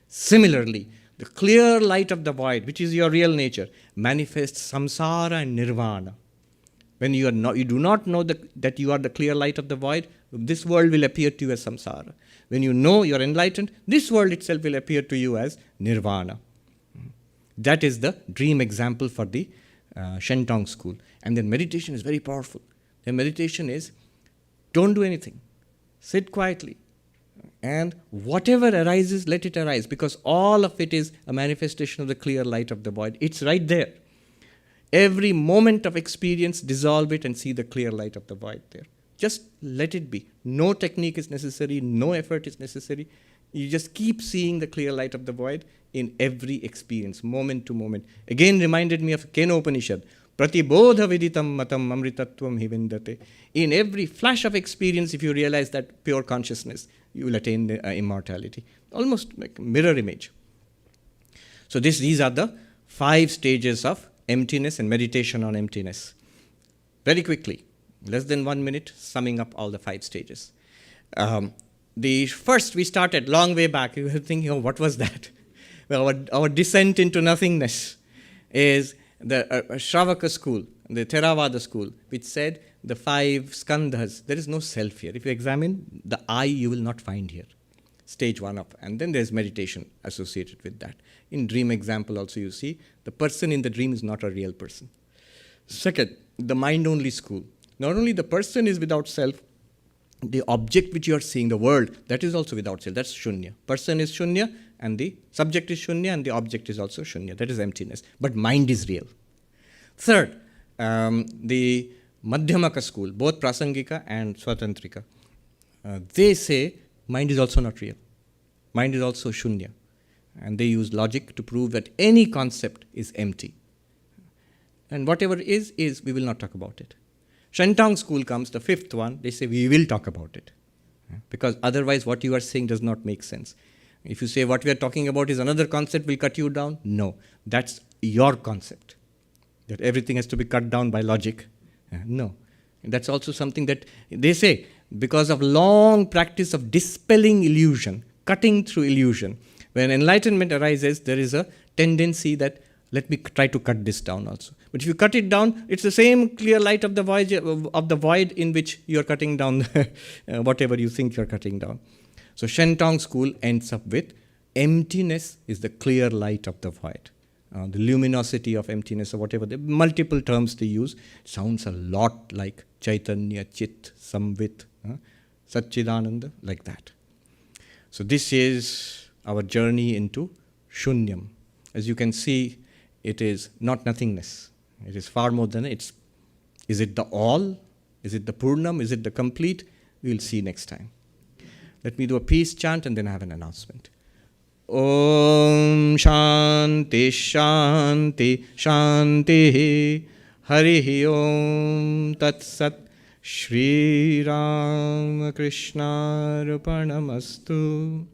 Similarly, the clear light of the void, which is your real nature, manifests samsara and nirvana. When you do not know that you are the clear light of the void, this world will appear to you as samsara. When you know you are enlightened, this world itself will appear to you as nirvana. That is the dream example for the Shentong school. And then meditation is very powerful. The meditation is, don't do anything. Sit quietly. And whatever arises, let it arise. Because all of it is a manifestation of the clear light of the void. It's right there. Every moment of experience, dissolve it and see the clear light of the void there. Just let it be. No technique is necessary. No effort is necessary. You just keep seeing the clear light of the void in every experience, moment to moment. Again reminded me of Kena Upanishad. Pratibodha viditam matam amritatvam hivindate. In every flash of experience, if you realize that pure consciousness, you will attain the, immortality. Almost like a mirror image. So these are the 5 stages of emptiness and meditation on emptiness. Very quickly, less than 1 minute, summing up all the 5 stages. The first we started long way back. You were thinking, oh, what was that? Well, our descent into nothingness is the Shravaka school, the Theravada school, which said the 5 skandhas. There is no self here. If you examine the I, you will not find here. Stage 1 up. And then there's meditation associated with that. In dream example also you see, the person in the dream is not a real person. Second, the mind-only school. Not only the person is without self, the object which you are seeing, the world, that is also without self. That's shunya. Person is shunya, and the subject is shunya, and the object is also shunya. That is emptiness. But mind is real. Third, the Madhyamaka school, both Prasangika and Swatantrika, they say mind is also not real. Mind is also shunya. And they use logic to prove that any concept is empty. And whatever is, we will not talk about it. Shentong school comes, the 5th one, they say we will talk about it. Because otherwise what you are saying does not make sense. If you say what we are talking about is another concept, will cut you down. No, that's your concept. That everything has to be cut down by logic. No. That's also something that they say, because of long practice of dispelling illusion, cutting through illusion, when enlightenment arises, there is a tendency that let me try to cut this down also. But if you cut it down, it's the same clear light of the void in which you are cutting down whatever you think you are cutting down. So Shentong school ends up with emptiness is the clear light of the void. The luminosity of emptiness, or whatever, the multiple terms they use, sounds a lot like Chaitanya, Chit, Samvit, Satchidananda, like that. So this is our journey into Shunyam. As you can see, it is not nothingness. It is far more than it. Is it the all? Is it the Purnam? Is it the complete? We will see next time. Let me do a peace chant and then I have an announcement. Om Shanti Shanti Shanti Hari Om Tat Sat Shri Ram Krishna Arpanamastu.